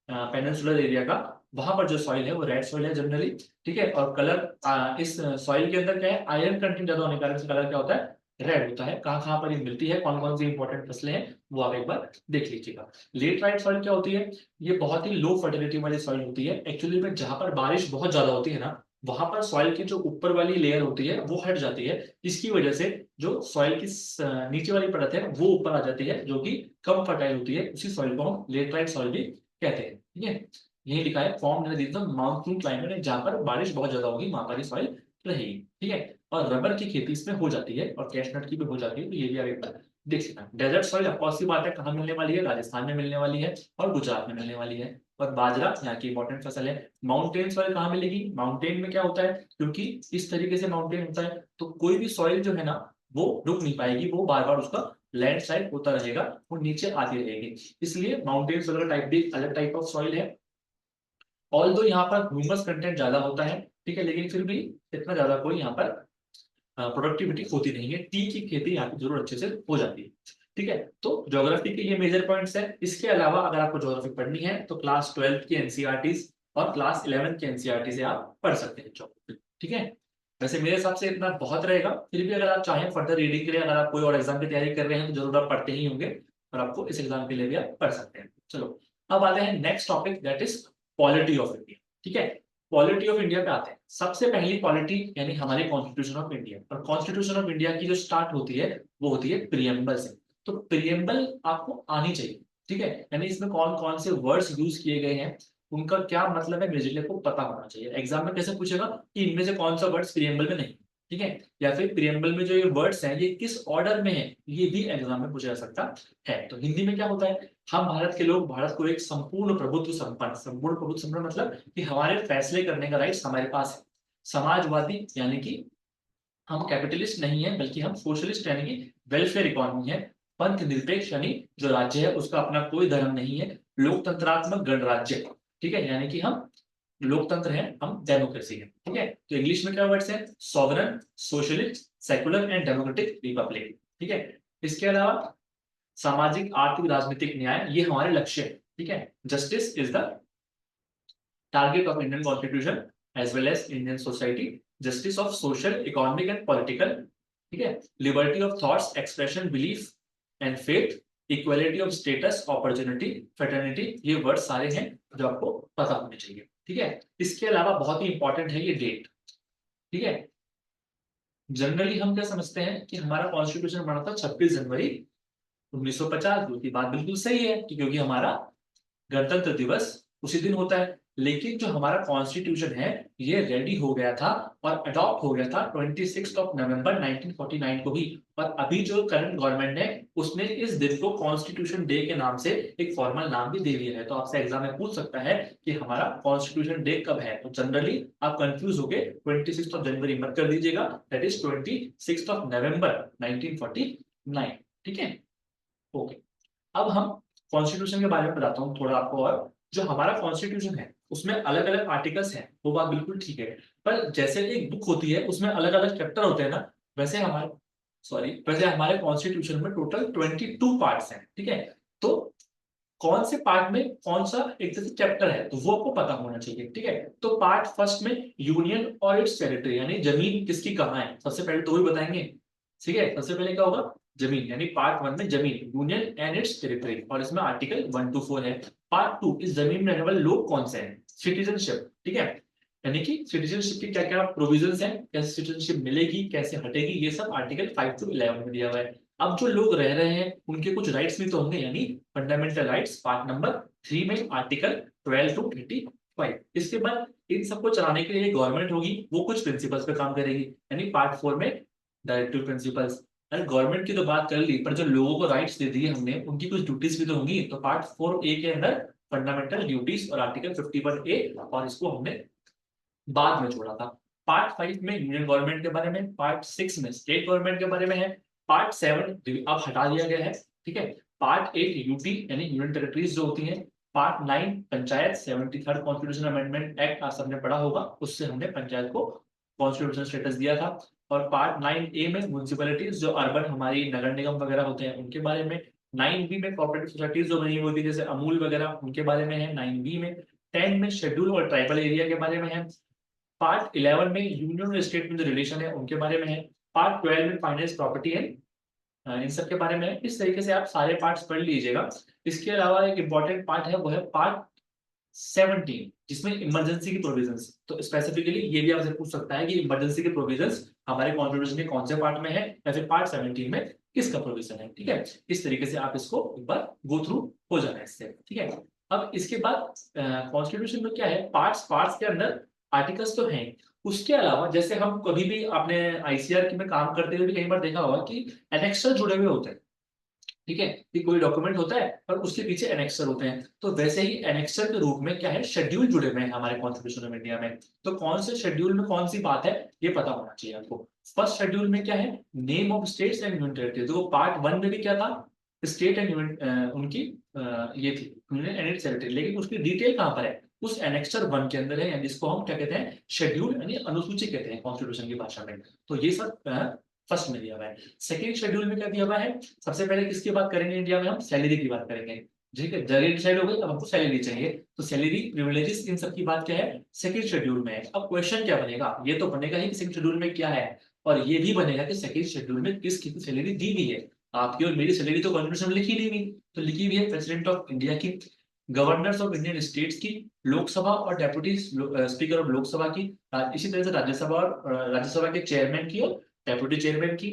Speaker 1: पेनिनसुलर एरिया का, वहां पर जो सॉइल है वो रेड सॉइल है जनरली। ठीक है, और कलर इस सॉइल के अंदर क्या है, आयरन कंटेंट ज्यादा होने के कारण कलर क्या होता है, रेड होता है। कहाँ कहाँ पर ये मिलती है, कौन कौन सी इंपॉर्टेंट फसलें हैं वो आप एक बार देख लीजिएगा। लेटराइट सॉइल क्या होती है, ये बहुत ही लो फर्टिलिटी वाली सॉइल होती है। एक्चुअली में जहां पर बारिश बहुत ज्यादा होती है ना वहां पर सॉइल की जो ऊपर वाली लेयर होती है वो हट जाती है। इसकी वजह से जो सॉइल की नीचे वाली परत है वो ऊपर आ जाती है जो कि कम फर्टाइल होती है। उसी सॉइल को हम लेटराइट सॉइल भी कहते हैं। ठीक है, यही लिखा है फॉर्म मानसून क्लाइमेट, जहां पर बारिश बहुत ज्यादा होगी वहां पर ही सॉइल रहेगी। ठीक है, और रबर की खेती इसमें हो जाती है और कैशनट की भी हो जाती है, तो ये भी आप एक बार देख सकते हैं। डेजर्ट सॉइल ऑफ सी बात है, कहाँ मिलने वाली है, राजस्थान में मिलने वाली है और गुजरात में मिलने वाली है। और बाजरा यहाँ की इंपॉर्टेंट फसल है। माउंटेन सॉइल कहाँ मिलेगी, माउंटेन में क्या होता है, क्योंकि इस तरीके से माउंटेन होता है तो कोई भी सॉइल जो है ना वो रुक नहीं पाएगी, वो बार बार उसका लैंड स्लाइड होता रहेगा, वो नीचे आती रहेगी। इसलिए माउंटेन वगैरह टाइप भी अलग टाइप ऑफ सॉइल है। ऑल दो यहाँ पर ह्यूमस कंटेंट ज्यादा होता है। ठीक है, लेकिन फिर भी इतना ज्यादा कोई यहाँ पर प्रोडक्टिविटी होती नहीं है। टी की खेती यहाँ पे जरूर अच्छे से हो जाती है। ठीक है, तो ज्योग्राफी के ये मेजर पॉइंट्स हैं। इसके अलावा अगर आपको ज्योग्राफी पढ़नी है तो क्लास 12 की एनसीईआरटीज और क्लास 11 की एनसीईआरटी से आप पढ़ सकते हैं ज्योग्राफी। ठीक है, वैसे मेरे हिसाब से इतना बहुत रहेगा। फिर भी अगर आप चाहें फर्दर रीडिंग के लिए, अगर आप कोई और एग्जाम की तैयारी कर रहे हैं तो जरूर आप पढ़ते ही होंगे और आपको इस एग्जाम के लिए भी आप पढ़ सकते हैं। चलो, अब आते हैं next topic, that is polity of India. ठीक है, पॉलिटी ऑफ इंडिया पे आते हैं। सबसे पहली पॉलिटी यानी हमारी कॉन्स्टिट्यूशन ऑफ इंडिया, और कॉन्स्टिट्यूशन ऑफ इंडिया की जो स्टार्ट होती है वो होती है प्रियम्बल से। तो प्रियम्बल आपको आनी चाहिए। ठीक है, यानी इसमें कौन कौन से वर्ड्स यूज किए गए हैं, उनका क्या मतलब है, मेजरली को पता होना चाहिए। एग्जाम में कैसे पूछेगा कि इनमें से कौन सा वर्ड्स प्रियम्बल में नहीं। ठीक है, या फिर प्रियम्बल में जो ये वर्ड्स हैं ये किस ऑर्डर में है, ये भी एग्जाम में पूछा जा सकता है। तो हिंदी में क्या होता है, हम भारत के लोग भारत को एक संपूर्ण प्रभुत्व संपन्न, संपूर्ण प्रभुत्व संपन्न मतलब कि हमारे फैसले करने का राइट्स हमारे पास है। समाजवादी यानी कि हम कैपिटलिस्ट नहीं है बल्कि हम सोशलिस्ट यानी कि वेलफेयर इकोनॉमी है। पंथ निरपेक्ष यानी जो राज्य है उसका अपना कोई धर्म नहीं है। लोकतंत्रात्मक गणराज्य, ठीक है, यानी कि हम लोकतंत्र है, हम डेमोक्रेसी है। ठीक है, तो इंग्लिश में क्या वर्ड्स है, sovereign, socialist, secular and democratic Republic. ठीक है, इसके अलावा सामाजिक आर्थिक राजनीतिक न्याय ये हमारे लक्ष्य है। ठीक है, justice is the target of Indian constitution as well as Indian society. Justice of social economic and political. ठीक है, liberty of thoughts expression belief and faith, equality of status opportunity fraternity, ये वर्ड सारे हैं जो आपको पता होने चाहिए। ठीक है, इसके अलावा बहुत ही इंपॉर्टेंट है ये डेट। ठीक है, जनरली हम क्या समझते हैं कि हमारा कॉन्स्टिट्यूशन बना था 26 जनवरी 1950, जो की बात बिल्कुल सही है कि क्योंकि हमारा गणतंत्र दिवस उसी दिन होता है। लेकिन जो हमारा कॉन्स्टिट्यूशन है ये रेडी हो गया था और अडॉप्ट हो गया था 26 नवंबर 1949 को ही। और अभी जो करंट गवर्नमेंट है उसने इस दिन को कॉन्स्टिट्यूशन डे के नाम से एक फॉर्मल नाम भी दे दिया है। तो आपसे एग्जाम में पूछ सकता है कि हमारा कॉन्स्टिट्यूशन डे कब है, तो जनरली आप कंफ्यूज होके 26 जनवरी मत कर दीजिएगा, दैट इज 26 नवंबर 1949। ठीक है, ओके। अब हम कॉन्स्टिट्यूशन के बारे में बताता हूँ थोड़ा आपको। और जो हमारा कॉन्स्टिट्यूशन है उसमें अलग अलग आर्टिकल्स हैं, वो बात बिल्कुल ठीक है। पर जैसे एक बुक होती है उसमें अलग अलग चैप्टर होते हैं ना, वैसे हमारे कॉन्स्टिट्यूशन में टोटल 22 पार्ट्स हैं। ठीक है, तो कौन से पार्ट में कौन सा एक जैसे चैप्टर है तो वो आपको पता होना चाहिए। ठीक है, तो पार्ट फर्स्ट में यूनियन और इट्स टेरिटरी यानी जमीन किसकी कहाँ है, सबसे पहले तो वही बताएंगे। ठीक है, सबसे पहले क्या होगा, जमीन, यानी पार्ट 1 में जमीन, यूनियन एंड इट्स टेरिटरी, और इसमें आर्टिकल 1 to 4 है। पार्ट 2 इस जमीन में रहने वाले लोग कौन से हैं, सिटीजनशिप, ठीक है, यानी कि सिटीजनशिप की क्या क्या प्रोविजंस हैं, कैसे सिटीजनशिप मिलेगी, कैसे हटेगी, ये सब आर्टिकल 5 to 11 में दिया हुआ है। अब जो लोग रह रहे हैं उनके कुछ राइट्स भी तो होंगे, यानी फंडामेंटल राइट्स पार्ट नंबर 3 में आर्टिकल 12 to 35। इसके बाद इन सबको चलाने के लिए गवर्नमेंट होगी, वो कुछ प्रिंसिपल्स पे काम करेगी, यानी पार्ट 4 में डायरेक्टिव प्रिंसिपल्स। अरे गवर्नमेंट की तो बात कर ली, पर जो लोगों को राइट्स दे दिए हमने, उनकी कुछ ड्यूटीज भी तो होंगी। तो पार्ट 4A के अंदर फंडामेंटल ड्यूटीज और आर्टिकल 51A, और इसको हमने बाद में छोड़ा था। पार्ट 5 में यूनियन गवर्नमेंट के बारे में, पार्ट 6 में स्टेट गवर्नमेंट के बारे में है, पार्ट 7 अब हटा दिया गया है, ठीक है। पार्ट 8 यूटी यानी यूनियन टेरिटरीज जो होती हैं, part 9 panchayat, 73rd constitution amendment act आप सबने पढ़ा होगा, उससे हमने पंचायत को कॉन्स्टिट्यूशन स्टेटस दिया था। और पार्ट 9A में म्यूनिसिपैलिटीज जो अर्बन हमारी नगर निगम वगैरह होते हैं उनके बारे में, 9B में कोऑपरेटिव सोसाइटीज जो बनी होती है जैसे अमूल वगैरह, उनके बारे में है 9B में। 10 में शेड्यूल और ट्राइबल एरिया के बारे में है। पार्ट 11 में यूनियन और स्टेट में जो रिलेशन है उनके बारे में है। पार्ट 12 में फाइनेंस प्रॉपर्टी है, इन सब के बारे में है। इस तरीके से आप सारे पार्ट्स पढ़ लीजिएगा। इसके अलावा एक इंपॉर्टेंट पार्ट है, वो है पार्ट 17 जिसमें इमरजेंसी की प्रोविजंस। तो स्पेसिफिकली ये भी आपसे पूछ सकता है कि इमरजेंसी के प्रोविजंस हमारे कॉन्स्टिट्यूशन के कौन से पार्ट में है, या फिर पार्ट 17 में किसका प्रोविजन है, ठीक है। इस तरीके से आप इसको एक बार गो थ्रू हो जाना है इससे, ठीक है। अब इसके बाद कॉन्स्टिट्यूशन में क्या है, पार्ट्स पार्ट्स के अंदर आर्टिकल्स तो हैं, उसके अलावा जैसे हम कभी भी आपने आईसीआर में काम करते हुए भी कई बार देखा होगा कि एनेक्सर जुड़े हुए होते हैं, ठीक है, कि कोई डॉक्यूमेंट होता है और उसके पीछे एनेक्सर होते हैं। तो वैसे ही एनेक्सर के रूप में क्या है, शेड्यूल जुड़े हुए हैं हमारे कॉन्स्टिट्यूशन ऑफ इंडिया में। तो कौन से शेड्यूल में कौन सी बात है, ये पता होना चाहिए आपको। फर्स्ट शेड्यूल में क्या है, name of states and union territory. तो पार्ट 1 में भी क्या था, स्टेट एंड यूनियन उनकी ये थी यूनियन एंड इट्स टेरिटरी, लेकिन उसकी डिटेल कहाँ पर है, उस एनेक्सर 1 के अंदर है, यानी जिसको हम क्या कहते हैं, शेड्यूल यानी अनुसूची कहते हैं कॉन्स्टिट्यूशन की भाषा में। तो ये सब फर्स्ट में दिया हुआ है। सेकेंड शेड्यूल में क्या दिया हुआ है, सबसे पहले किसकी बात करेंगे इंडिया में, हम सैलरी की बात करेंगे, ठीक है। जगह डिसाइड हो गई, अब हमको सैलरी चाहिए, तो सैलरी प्रिविलेजेस इन सब की बात क्या है, सेकंड शेड्यूल में है। अब क्वेश्चन क्या बनेगा, ये तो बनेगा ही कि सेकंड शेड्यूल में क्या है, और ये भी बनेगा कि सेकंड शेड्यूल में किस कितनी सैलरी दी हुई है। आपकी और मेरी सैलरी तो कॉन्स्टिट्यूशन में लिखी नहीं हुई, तो लिखी हुई है प्रेसिडेंट ऑफ इंडिया की, गवर्नर्स ऑफ इंडियन स्टेट्स की, लोकसभा और डेप्यूटी स्पीकर ऑफ लोकसभा की, इसी तरह से राज्यसभा और राज्यसभा के चेयरमैन की और डेप्यूटी चेयरमैन की,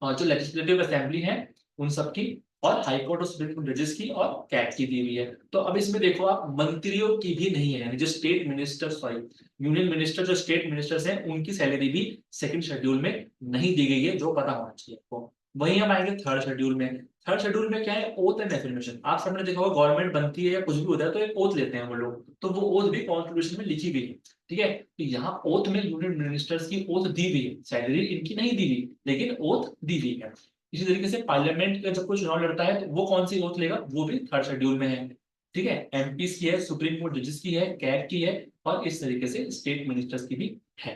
Speaker 1: और जो लेजिस्लेटिव असेंबली है उन सब की, और हाई कोर्ट और सुप्रीम कोर्ट जजेस की और कैट की दी हुई है। तो अब इसमें देखो आप, मंत्रियों की भी नहीं है, यानी जो state minister, sorry union minister, जो स्टेट मिनिस्टर्स हैं उनकी सैलरी भी सेकंड शेड्यूल में नहीं दी गई है, जो पता होना चाहिए आपको। वहीं हम आएंगे थर्ड शेड्यूल में। थर्ड शेड्यूल में क्या है, ओथ एंड एफर्मेशन। आप सबने देखा होगा गवर्नमेंट बनती है या कुछ भी होता है तो एक ओथ लेते हैं वो लोग, तो वो ओथ भी कॉन्स्टिट्यूशन में लिखी गई है, ठीक है। तो यहाँ ओथ में यूनियन मिनिस्टर्स की ओथ दी हुई है, सैलरी इनकी नहीं दी हुई, लेकिन ओथ दी हुई है। इसी तरीके से पार्लियामेंट का जब कोई चुनाव लड़ता है तो वो कौन सी ओथ लेगा, वो भी थर्ड शेड्यूल में है, ठीक है। एमपी की है, सुप्रीम कोर्ट जजेस की है, कैट की है, और इस तरीके से स्टेट मिनिस्टर्स की भी है।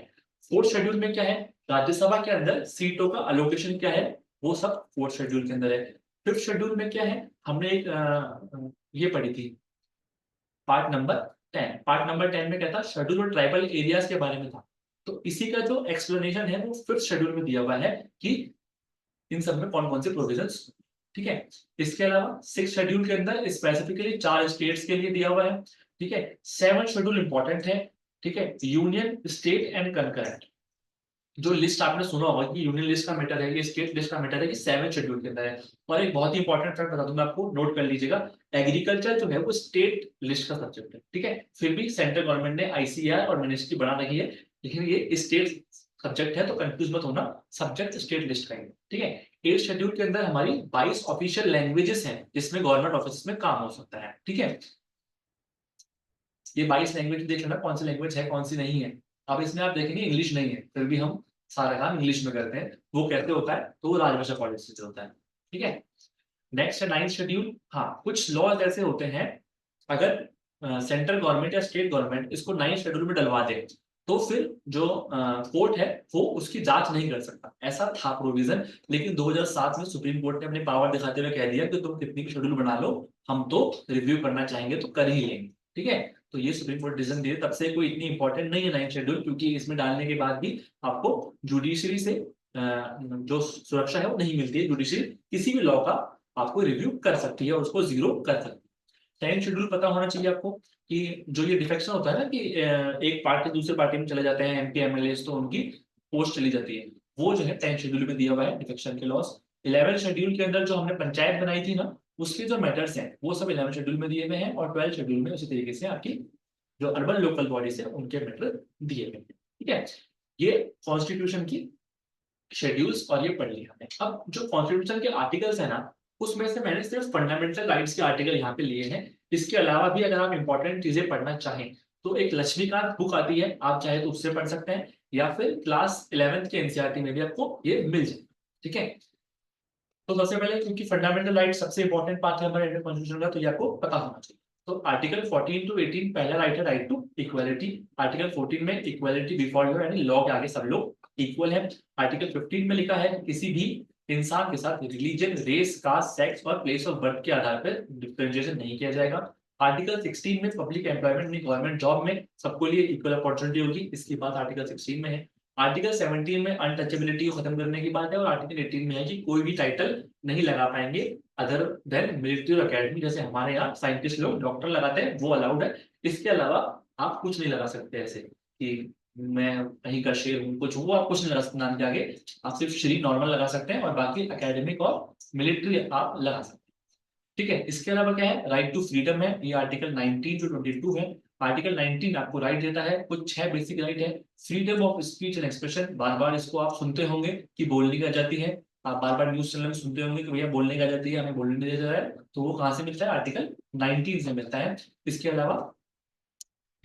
Speaker 1: फोर्थ शेड्यूल में क्या है, राज्यसभा के अंदर सीटों का अलोकेशन क्या है, वो सब फोर्थ शेड्यूल के अंदर है। फिफ्थ शेड्यूल में क्या है, हमने एक ये पढ़ी थी, पार्ट नंबर 10। पार्ट नंबर 10 में क्या था, शेड्यूल और ट्राइबल एरियाज के बारे में था। तो इसी का जो एक्सप्लेनेशन है वो फिफ्थ शेड्यूल में दिया हुआ है कि इन सब में कौन कौन से प्रोविजंस, ठीक है। इसके अलावा सिक्स शेड्यूल के अंदर स्पेसिफिकली 4 स्टेट्स के लिए दिया हुआ है, ठीक है। सेवन शेड्यूल इंपॉर्टेंट है, ठीक है, यूनियन स्टेट एंड कंकरेंट। जो लिस्ट आपने सुना होगा कि यूनियन लिस्ट का मैटर है, ये स्टेट लिस्ट का मैटर है, कि 7 शेड्यूल के अंदर है। और एक बहुत ही इंपॉर्टेंट फैक्ट बता दूं मैं आपको, नोट कर लीजिएगा, एग्रीकल्चर जो है वो स्टेट लिस्ट का सब्जेक्ट है, ठीक है। फिर भी सेंट्रल गवर्नमेंट ने आईसीआर और मिनिस्ट्री बना रखी है, लेकिन ये स्टेट सब्जेक्ट है, तो कंफ्यूज मत होना, सब्जेक्ट स्टेट लिस्ट का है, ठीक है। 8 शेड्यूल के अंदर हमारी 22 ऑफिशियल लैंग्वेजेस हैं जिसमें गवर्नमेंट ऑफिस में काम हो सकता है, ठीक है। ये 22 लैंग्वेज देख लेना कौन सी लैंग्वेज है कौन सी नहीं है। अब इसमें आप देखेंगे इंग्लिश नहीं है, फिर भी हम सारा काम इंग्लिश में करते हैं, वो कैसे होता है, तो वो राजभाषा पॉलिसी से होता है, ठीक है। नेक्स्ट है 9th शेड्यूल। हाँ, कुछ लॉज ऐसे होते हैं, अगर सेंट्रल गवर्नमेंट या स्टेट गवर्नमेंट इसको 9th शेड्यूल में डलवा दे, तो फिर जो कोर्ट है वो उसकी जांच नहीं कर सकता। ऐसा था प्रोविजन, लेकिन 2007 में सुप्रीम कोर्ट ने अपनी पावर दिखाते हुए कह दिया कि तुम कितनी भी शेड्यूल बना लो, हम तो रिव्यू करना चाहेंगे तो कर ही लेंगे, ठीक है। तो ये सुप्रीम कोर्ट डिसीजन दिए, तब से कोई इतनी इंपॉर्टेंट नहीं है 9th शेड्यूल, क्योंकि इसमें डालने के बाद भी आपको जुडिशरी से जो सुरक्षा है वो नहीं मिलती है। जुडिशरी किसी भी लॉ का आपको रिव्यू कर सकती है और उसको जीरो कर सकती है। टाइम शेड्यूल पता होना चाहिए आपको कि जो ये डिफेक्शन होता है ना कि एक पार्टी दूसरे पार्टी में चले जाते हैं एमपी एमएलए, तो उनकी पोस्ट चली जाती है, वो जो है 10th शेड्यूल में दिया हुआ है डिफेक्शन के लॉस। 11th शेड्यूल के अंदर जो हमने पंचायत बनाई थी ना, उसके जो मैटर्स हैं वो सब 11th शेड्यूल में दिए हुए हैं, और 12th शेड्यूल में उसी तरीके से आपकी जो अर्बन लोकल बॉडीज है उनके मैटर दिए गए हैं। ठीक है, ये कॉन्स्टिट्यूशन की शेड्यूल्स और ये पढ़ लिया हमने। अब जो कॉन्स्टिट्यूशन के आर्टिकल्स है ना, उसमें से मैंने सिर्फ फंडामेंटल राइट्स के आर्टिकल यहाँ पे लिए हैं। इसके अलावा भी अगर आप इंपॉर्टेंट चीजें पढ़ना चाहें तो एक लक्ष्मीकांत बुक आती है, आप चाहे तो उससे पढ़ सकते हैं, या फिर क्लास 11th के एनसीईआरटी में भी आपको ये मिल जाए। ठीक है, तो सबसे पहले क्योंकि फंडामेंटल राइट सबसे इंपॉर्टेंट पार्ट है हमारे इंडियन कॉन्स्टिट्यूशन का, तो ये आपको पता होना चाहिए। तो आर्टिकल 14 टू 18 पहला राइट है राइट टू इक्वालिटी। आर्टिकल 14 में इक्वालिटी बिफोर लॉ, यानी लॉ के आगे सब लोग इक्वल है। आर्टिकल 15 में लिखा है किसी भी इंसान के साथ रिलीजन, रेस, कास्ट, सेक्स और प्लेस ऑफ बर्थ के आधार पर डिफरेंशिएशन नहीं किया जाएगा। आर्टिकल 16 में पब्लिक एम्प्लॉयमेंट में, गवर्नमेंट जॉब में सबको लिए इक्वल अपॉर्चुनिटी होगी, इसकी बात आर्टिकल 16 में है। आर्टिकल 17 में अनटचेबिलिटी को खत्म करने की बात है, और आर्टिकल 18 में है कि कोई भी टाइटल नहीं लगा पाएंगे अदर देन मिलिट्री और अकेडमी, जैसे हमारे यहाँ साइंटिस्ट लोग डॉक्टर लगाते हैं वो अलाउड है। इसके अलावा आप कुछ नहीं लगा सकते ऐसे कि मैं कहीं का शेर हूँ कुछ हूँ, आप कुछ नहीं लगा सकते नाम के आगे, आप सिर्फ श्री नॉर्मल लगा सकते हैं, और बाकी अकेडमिक और मिलिट्री आप लगा सकते हैं। ठीक है, इसके अलावा क्या है, राइट टू फ्रीडम है, ये आर्टिकल 19 टू 22 है। आर्टिकल 19 आपको राइट देता है, कुछ 6 बेसिक राइट है। Freedom of speech and expression, बार बार इसको आप सुनते होंगे कि बोलने की आजादी है, आप बार बार न्यूज चैनल में सुनते होंगे कि भैया बोलने की आजादी है, हमें बोलने नहीं दिया जा रहा है, तो वो कहाँ से मिलता है, आर्टिकल 19 से मिलता है। इसके अलावा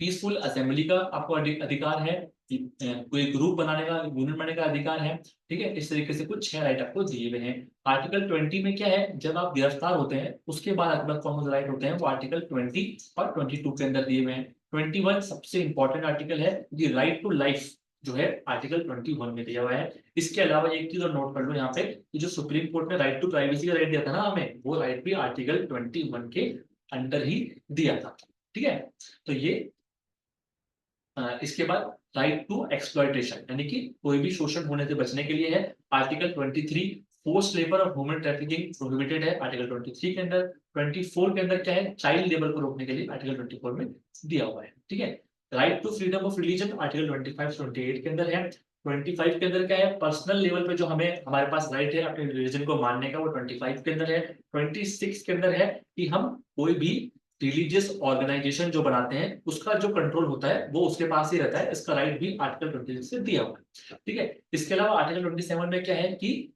Speaker 1: पीसफुल असेंबली का आपको अधिकार है, कोई ग्रुप बनाने का, यूनियन बनाने का अधिकार है। ठीक है, इस तरीके से कुछ 6 राइट आपको दिए हुए हैं। आर्टिकल 20 में क्या है, जब आप गिरफ्तार होते हैं उसके बाद आपके पास कौन से राइट होते हैं, वो आर्टिकल 20 और 22 के अंदर दिए हुए हैं। 21 सबसे इंपॉर्टेंट आर्टिकल है, ये राइट टू लाइफ जो है आर्टिकल 21 में दिया हुआ है। इसके अलावा एक चीज और नोट कर लो यहाँ पे, कि जो सुप्रीम कोर्ट ने राइट टू प्राइवेसी का राइट दिया था ना हमें, वो राइट भी आर्टिकल 21 के अंडर ही दिया था। ठीक है, तो ये इसके बाद राइट टू एक्सप्लॉयटेशन, यानी कि कोई भी शोषण होने से बचने के लिए है, आर्टिकल 23। फोर्स लेबर और ह्यूमन ट्रैफिकिंग प्रोहिबिटेड है आर्टिकल 23 के अंदर। 24 के अंदर क्या है, चाइल्ड लेबर को रोकने के लिए आर्टिकल 24 में दिया हुआ है। ठीक है, right to freedom of religion article 25 28 के अंदर है। 25 के अंदर क्या है, पर्सनल लेवल पे जो हमें हमारे पास राइट है अपने रिलीजन को मानने का, वो 25 के अंदर है। 26 के अंदर है कि हम कोई भी रिलीजियस ऑर्गेनाइजेशन जो बनाते हैं उसका जो कंट्रोल होता है वो उसके पास ही रहता है, इसका राइट भी आर्टिकल 26 से दिया हुआ है। ठीक है, इसके अलावा आर्टिकल 27 में क्या है कि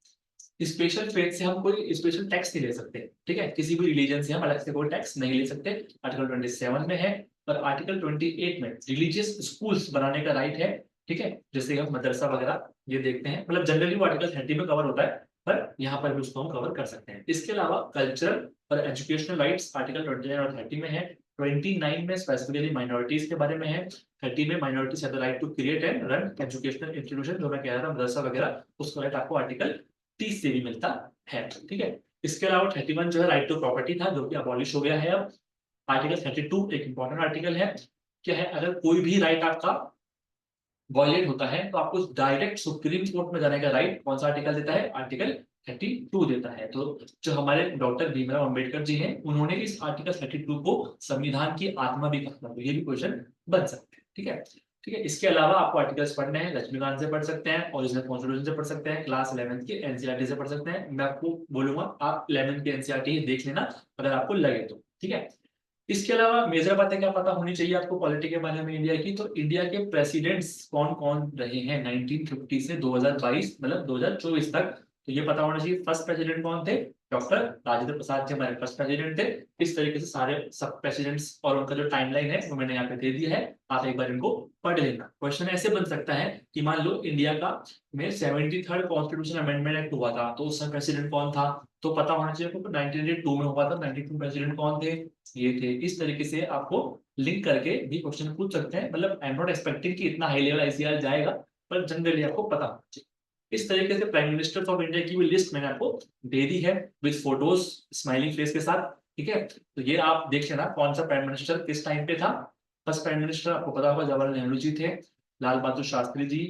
Speaker 1: स्पेशल फेथ से हम कोई स्पेशल टैक्स नहीं ले सकते। ठीक है, किसी भी रिलीजन से हम अलग से कोई टैक्स नहीं ले सकते, आर्टिकल 27 में है। और आर्टिकल 28 में रिलीजियस स्कूल्स बनाने का राइट है। ठीक है, जैसे हम मदरसा वगैरह ये देखते हैं, मतलब जनरली वो आर्टिकल 30 में कवर होता है, पर यहाँ पर भी उसको हम कवर कर सकते हैं। इसके अलावा कल्चरल और एजुकेशनल राइट्स आर्टिकल 29 और 30 में है। 29 में स्पेसिफिकली माइनॉरिटीज के बारे में है। 30 में minorities have the right to create and run educational institution, जो मैं कह रहा था मदरसा वगैरह, उसका राइट आपको आर्टिकल 30 से भी मिलता है। ठीक है, इसके अलावा 31 जो है राइट टू प्रॉपर्टी था, जो कि अबॉलिश हो गया है अब। आर्टिकल 32 एक इंपॉर्टेंट आर्टिकल है, क्या है, अगर कोई भी राइट आपका वॉयलेट होता है तो आपको डायरेक्ट सुप्रीम कोर्ट में जाने का राइट कौन सा आर्टिकल देता है, आर्टिकल 32 देता है। तो जो हमारे डॉक्टर भीमराव अंबेडकर जी हैं, उन्होंने इस आर्टिकल 32 को संविधान की आत्मा भी कहा, तो ये भी क्वेश्चन बन सकते हैं। ठीक है, ठीक है, इसके अलावा आपको आर्टिकल्स पढ़ने हैं, लक्ष्मीकांत से पढ़ सकते हैं, ओरिजिनल कॉन्स्टिट्यूशन से पढ़ सकते हैं, क्लास 11th के एनसीईआरटी से पढ़ सकते हैं। मैं आपको बोलूंगा आप 11th के एनसीईआरटी देख लेना अगर आपको लगे तो। ठीक है, इसके अलावा मेजर बातें क्या पता होनी चाहिए आपको पॉलिटी के बारे में इंडिया की, तो इंडिया के प्रेसिडेंट्स कौन कौन रहे हैं 1950 से 2022 मतलब 2024 तक, तो ये पता होना चाहिए। फर्स्ट प्रेसिडेंट कौन थे, डॉक्टर राजेंद्र प्रसाद जी हमारे फर्स्ट प्रेसिडेंट थे। इस तरीके से सारे सब प्रेसिडेंट्स और उनका जो टाइमलाइन है वो मैंने यहाँ पे दे दिया है, आप एक बार इनको पढ़ लेना। क्वेश्चन ऐसे बन सकता है कि मान लो इंडिया का में 73rd कॉन्स्टिट्यूशन अमेंडमेंट एक्ट हुआ था, तो उसका प्रेसिडेंट कौन था, तो पता होना चाहिए आपको 1982 में हुआ था, 92 प्रेसिडेंट कौन थे, ये थे। इस तरीके से आपको लिंक करके भी क्वेश्चन पूछ सकते हैं, मतलब आई एम नॉट एक्सपेक्टिंग कि इतना हाई लेवल आईसीआर जाएगा, पर जनरली आपको पता होना चाहिए। इस तरीके से प्राइम मिनिस्टर ऑफ इंडिया की भी लिस्ट मैंने आपको दे दी है विद फोटोज स्माइलिंग फेस के साथ। ठीक है, तो ये आप देख लेना कौन सा प्राइम मिनिस्टर किस टाइम पे था। फर्स्ट प्राइम मिनिस्टर आपको पता होगा जवाहरलाल नेहरू जी थे, लाल बहादुर शास्त्री जी,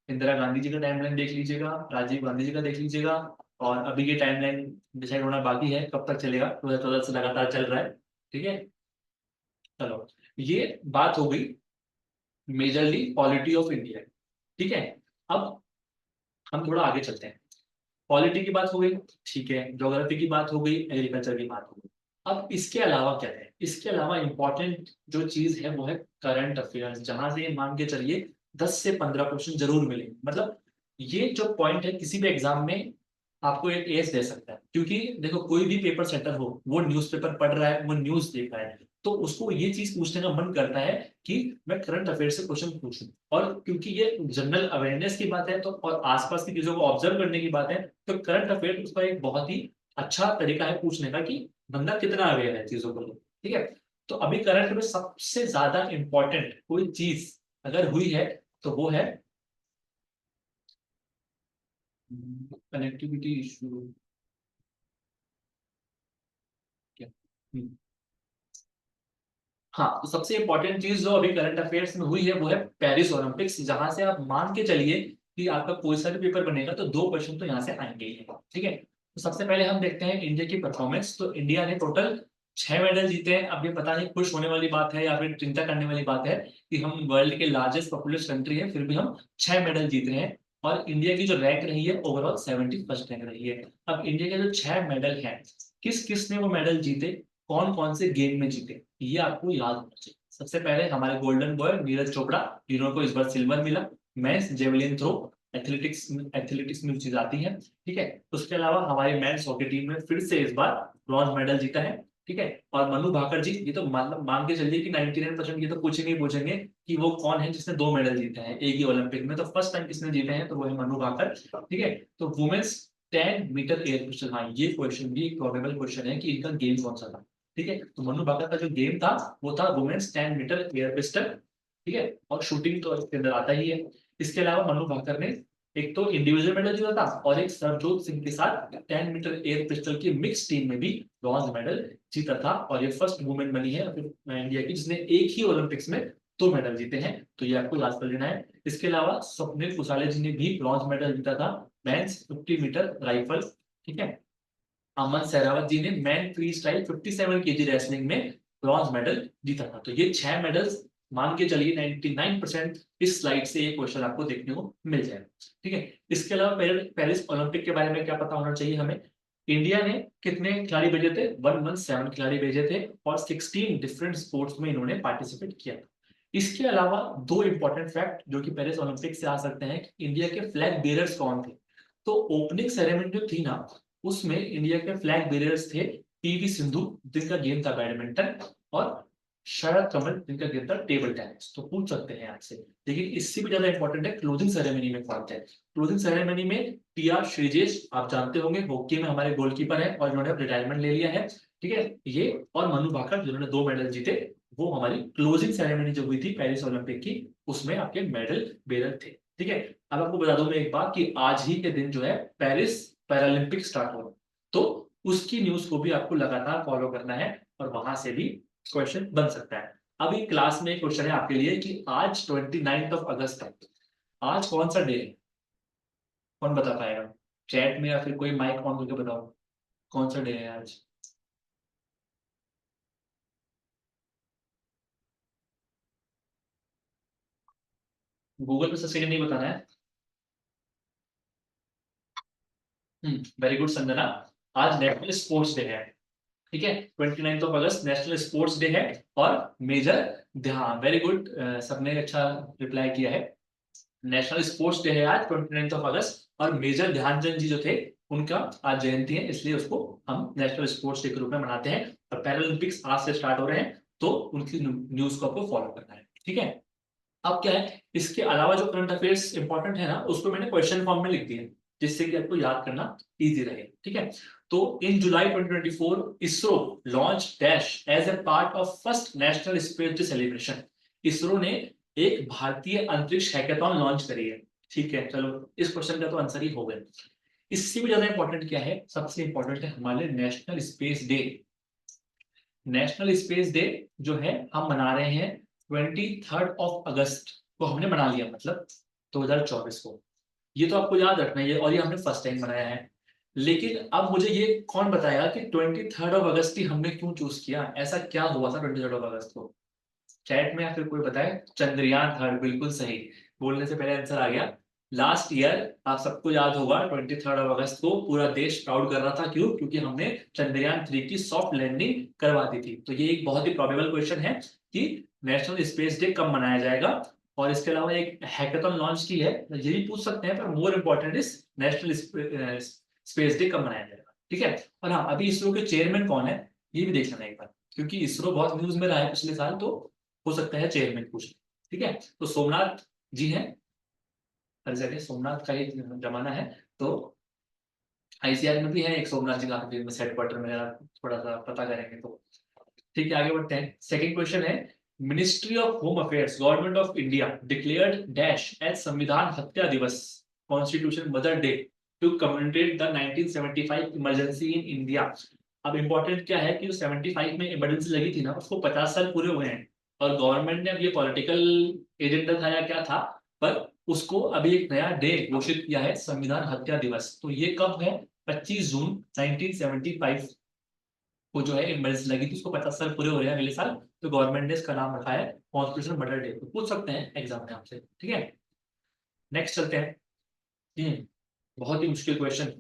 Speaker 1: इंदिरा गांधी जी का टाइमलाइन देख लीजिएगा, राजीव गांधी जी का देख लीजिएगा, और अभी के टाइमलाइन डिसाइड होना बाकी है कब तक चलेगा, 2014 से लगातार चल रहा है। ठीक है, चलो ये बात हो गई मेजरली पॉलिटी ऑफ इंडिया। ठीक है, अब हम थोड़ा आगे चलते हैं। पॉलिटी की बात हो गई, ठीक है, ज्योग्राफी की बात हो गई, एग्रीकल्चर की बात हो गई। अब इसके अलावा क्या है, इसके अलावा इंपॉर्टेंट जो चीज है वो है करंट अफेयर्स, जहां से मान के चलिए 10 से 15 क्वेश्चन जरूर मिलेंगे। मतलब ये जो पॉइंट है किसी भी एग्जाम में आपको एक एस दे सकता है, क्योंकि देखो कोई भी पेपर सेटर हो, वो न्यूज़पेपर पढ़ रहा है, वो न्यूज देख रहा है, तो उसको ये चीज पूछने का मन करता है कि मैं करंट अफेयर से क्वेश्चन पूछूं। और क्योंकि ये जनरल अवेयरनेस की बात है तो, और आसपास की चीजों को ऑब्जर्व करने की बात है, तो करंट अफेयर उसका एक बहुत ही अच्छा तरीका है पूछने का कि बंदा कितना अवेयर है चीजों को। ठीक है, तो अभी करंट में सबसे ज्यादा इंपॉर्टेंट कोई चीज अगर हुई है तो वो है कनेक्टिविटी इशू। क्या? हाँ, तो सबसे इंपॉर्टेंट चीज जो अभी करंट अफेयर्स में हुई है वो है पेरिस ओलंपिक्स, जहां से आप मान के चलिए कि आपका कोई सा भी पेपर बनेगा तो 2 क्वेश्चन तो यहाँ से आएंगे ही। ठीक है, तो सबसे पहले हम देखते हैं इंडिया की परफॉर्मेंस। तो इंडिया ने टोटल 6 मेडल जीते हैं। अब ये पता नहीं खुश होने वाली बात है या फिर चिंता करने वाली बात है कि हम वर्ल्ड के लार्जेस्ट पॉपुलस कंट्री है, फिर भी हम 6 मेडल जीत रहे हैं। और इंडिया की जो रैंक रही है ओवरऑल 71st रैंक रही है। अब इंडिया के जो 6 मेडल हैं, किस किस ने वो मेडल जीते, कौन कौन से गेम में जीते, ये आपको याद होना चाहिए। सबसे पहले हमारे गोल्डन बॉय नीरज चोपड़ा, जिन्होंने इस बार सिल्वर मिला। Men's javelin throw, athletics athletics में चीज आती है। ठीक है, उसके अलावा हमारी मेंस हॉकी टीम में फिर से इस बार ब्रॉन्ज मेडल जीता है। ठीक है, और मनु भाकर जी, ये तो मतलब मान के चलिए कि 99% ये तो कुछ नहीं पूछेंगे कि वो कौन है जिसने 2 मेडल जीते हैं एक ही ओलंपिक में। तो फर्स्ट टाइम किसने जीते हैं, तो वो है मनु भाकर। ठीक है, तो वुमेन्स 10 मीटर एयर पिस्टल, हाँ ये क्वेश्चन भी प्रोबेबल क्वेश्चन है कि इनका गेम कौन सा था। ठीक है, तो मनु भाकर का जो गेम था वो था वुमेन्स 10 मीटर एयर पिस्टल। ठीक है, और शूटिंग तो इसके अंदर आता ही है। इसके अलावा मनु भाकर ने एक तो इंडिविजुअल मेडल जीता था और एक सरजोत सिंह के साथ 10 मीटर एयर पिस्टल की मिक्स टीम में भी ब्रॉन्ज मेडल जीता था। और ये फर्स्ट वुमेन बनी है इंडिया की जिसने एक ही ओलंपिक्स में 2 मेडल जीते हैं। तो ये आपको याद कर लेना है। इसके अलावा स्वप्निल कुसाले जी ने भी ब्रॉन्ज मेडल जीता था मेंस 50 मीटर राइफल। ठीक है, अमन सहरावत जी ने man free style 57 kg wrestling में ब्रॉन्ज मेडल जीता था। तो ये 6 मेडल्स मान के चलिए 99% इस स्लाइड से ये क्वेश्चन आपको देखने को मिल जाएगा। ठीक है, इसके अलावा पेरिस ओलंपिक के बारे में क्या पता होना चाहिए हमें। इंडिया ने कितने खिलाड़ी भेजे थे, 117 खिलाड़ी भेजे थे और 16 डिफरेंट स्पोर्ट्स में इन्होंने पार्टिसिपेट किया था। इसके अलावा 2 इंपॉर्टेंट फैक्ट जो कि पेरिस ओलंपिक से आ सकते हैं कि इंडिया के फ्लैग बेरर्स कौन थे। तो ओपनिंग सेरेमनी जो थी ना, उसमें इंडिया के फ्लैग बेरर्स थे पीवी सिंधु, जिनका गेम था बैडमिंटन, और शरद कमल, जिनका गेम था टेबल टेनिस। तो पूछ सकते हैं आपसे। लेकिन इससे भी ज्यादा इंपॉर्टेंट है क्लोजिंग सेरेमनी में कौन थे। क्लोजिंग सेरेमनी में टीआर श्रीजेश, आप जानते होंगे हॉकी में हमारे गोलकीपर है और इन्होंने रिटायरमेंट ले लिया है। ठीक है, ये और मनु भाकर जिन्होंने 2 मेडल जीते, वो हमारी क्लोजिंग सेरेमनी जो हुई थी पेरिस ओलंपिक की, उसमें आपके मेडल बेरर थे। ठीक है, अब आपको बता दूं मैं एक बात कि आज ही के दिन जो है पेरिस पैरालंपिक स्टार्ट हो रहा है, तो उसकी न्यूज को भी आपको लगातार फॉलो करना है और वहां से भी क्वेश्चन बन सकता है। अभी क्लास में एक क्वेश्चन है आपके लिए कि आज 29 अगस्त है, आज कौन सा डे है, कौन बता पाएगा चैट में या फिर कोई माइक ऑन करके बताओ कौन सा डे है आज। गूगल पे सर्च करके नहीं बताना है। वेरी गुड संजना, आज नेशनल स्पोर्ट्स डे है। ठीक है, 29 अगस्त नेशनल स्पोर्ट्स डे है। और मेजर ध्यान, वेरी गुड, सबने अच्छा रिप्लाई किया है। नेशनल स्पोर्ट्स डे है आज 29 अगस्त, और मेजर ध्यानचंद जी जो थे उनका आज जयंती है, इसलिए उसको हम नेशनल स्पोर्ट्स डे के रूप में मनाते हैं। और पैरालंपिक्स आज से स्टार्ट हो रहे हैं, तो उनकी न्यूज को आपको फॉलो करना है। ठीक है, अब क्या है, इसके अलावा जो करंट अफेयर्स इंपॉर्टेंट है ना, उसको मैंने क्वेश्चन फॉर्म में लिख दिया, जिससे कि आपको याद करना इजी रहे। ठीक है, तो in July 2024 ISRO launch dash as a part of first national space day celebration. ISRO ने एक भारतीय अंतरिक्ष हैकाथॉन लॉन्च करी है। ठीक है, चलो इस क्वेश्चन का तो आंसर ही हो गया। इससे भी ज्यादा इंपॉर्टेंट क्या है, सबसे इंपॉर्टेंट है हमारे national space day. National space day जो है हम मना रहे हैं 23 अगस्त को, हमने मना लिया मतलब 2024 को। ये तो आपको याद रखना है, और ये हमने फर्स्ट टाइम मनाया है। लेकिन अब मुझे ये कौन बताएगा कि 23 अगस्त ही हमने क्यों चूज किया, ऐसा क्या हुआ था 23 अगस्त को? चैट में या फिर कोई बताए। चंद्रयान 3, बिल्कुल सही। बोलने से पहले आंसर आ गया। लास्ट ईयर आप सबको याद होगा 23 अगस्त को पूरा देश प्राउड कर रहा था, क्यों? क्योंकि हमने चंद्रयान 3 की सॉफ्ट लैंडिंग करवा दी थी। तो ये एक बहुत ही प्रोबेबल क्वेश्चन है कि नेशनल स्पेस डे कब मनाया जाएगा। और इसके अलावा एक हैकाथन लॉन्च की है, ये भी पूछ सकते हैं, पर more important is national space day कब मनाया जाएगा। ठीक है। और हाँ, अभी इसरो के चेयरमैन कौन है ये भी देख लेना एक बार, क्योंकि इसरो बहुत न्यूज में रहा है पिछले साल, तो हो सकता है चेयरमैन पूछ ले। ठीक है। तो सोमनाथ जी हैं हर जगह, सोमनाथ का ही जमाना है। तो आईसीआर में भी है एक सोमनाथ जी, काफी फेमस हेडक्वार्टर में, अगर आप थोड़ा सा पता करेंगे तो। ठीक है, आगे बढ़ते हैं। सेकंड क्वेश्चन है, ministry of home affairs government of India declared dash as Samvidhan Hatya Diwas, constitution murder day, to commemorate the 1975 emergency in India. अब इंपॉर्टेंट क्या है कि जो 75 में इमरजेंसी लगी थी ना, उसको 50 साल पूरे हुए हैं। और गवर्नमेंट ने अब ये पॉलिटिकल एजेंडा था या क्या था, पर उसको अभी एक नया डे घोषित किया है, संविधान हत्या दिवस। तो ये कब है? 25 जून 1975 को जो है इमरजेंसी लगी थी, उसको 50 साल पूरे हो रहे हैं अगले साल। तो गवर्नमेंट ने इसका नाम रखा है कॉन्स्टिट्यूशन मर्डर डे। तो पूछ सकते हैं एग्जाम में आपसे। ठीक है, नेक्स्ट चलते हैं। बहुत ही मुश्किल question.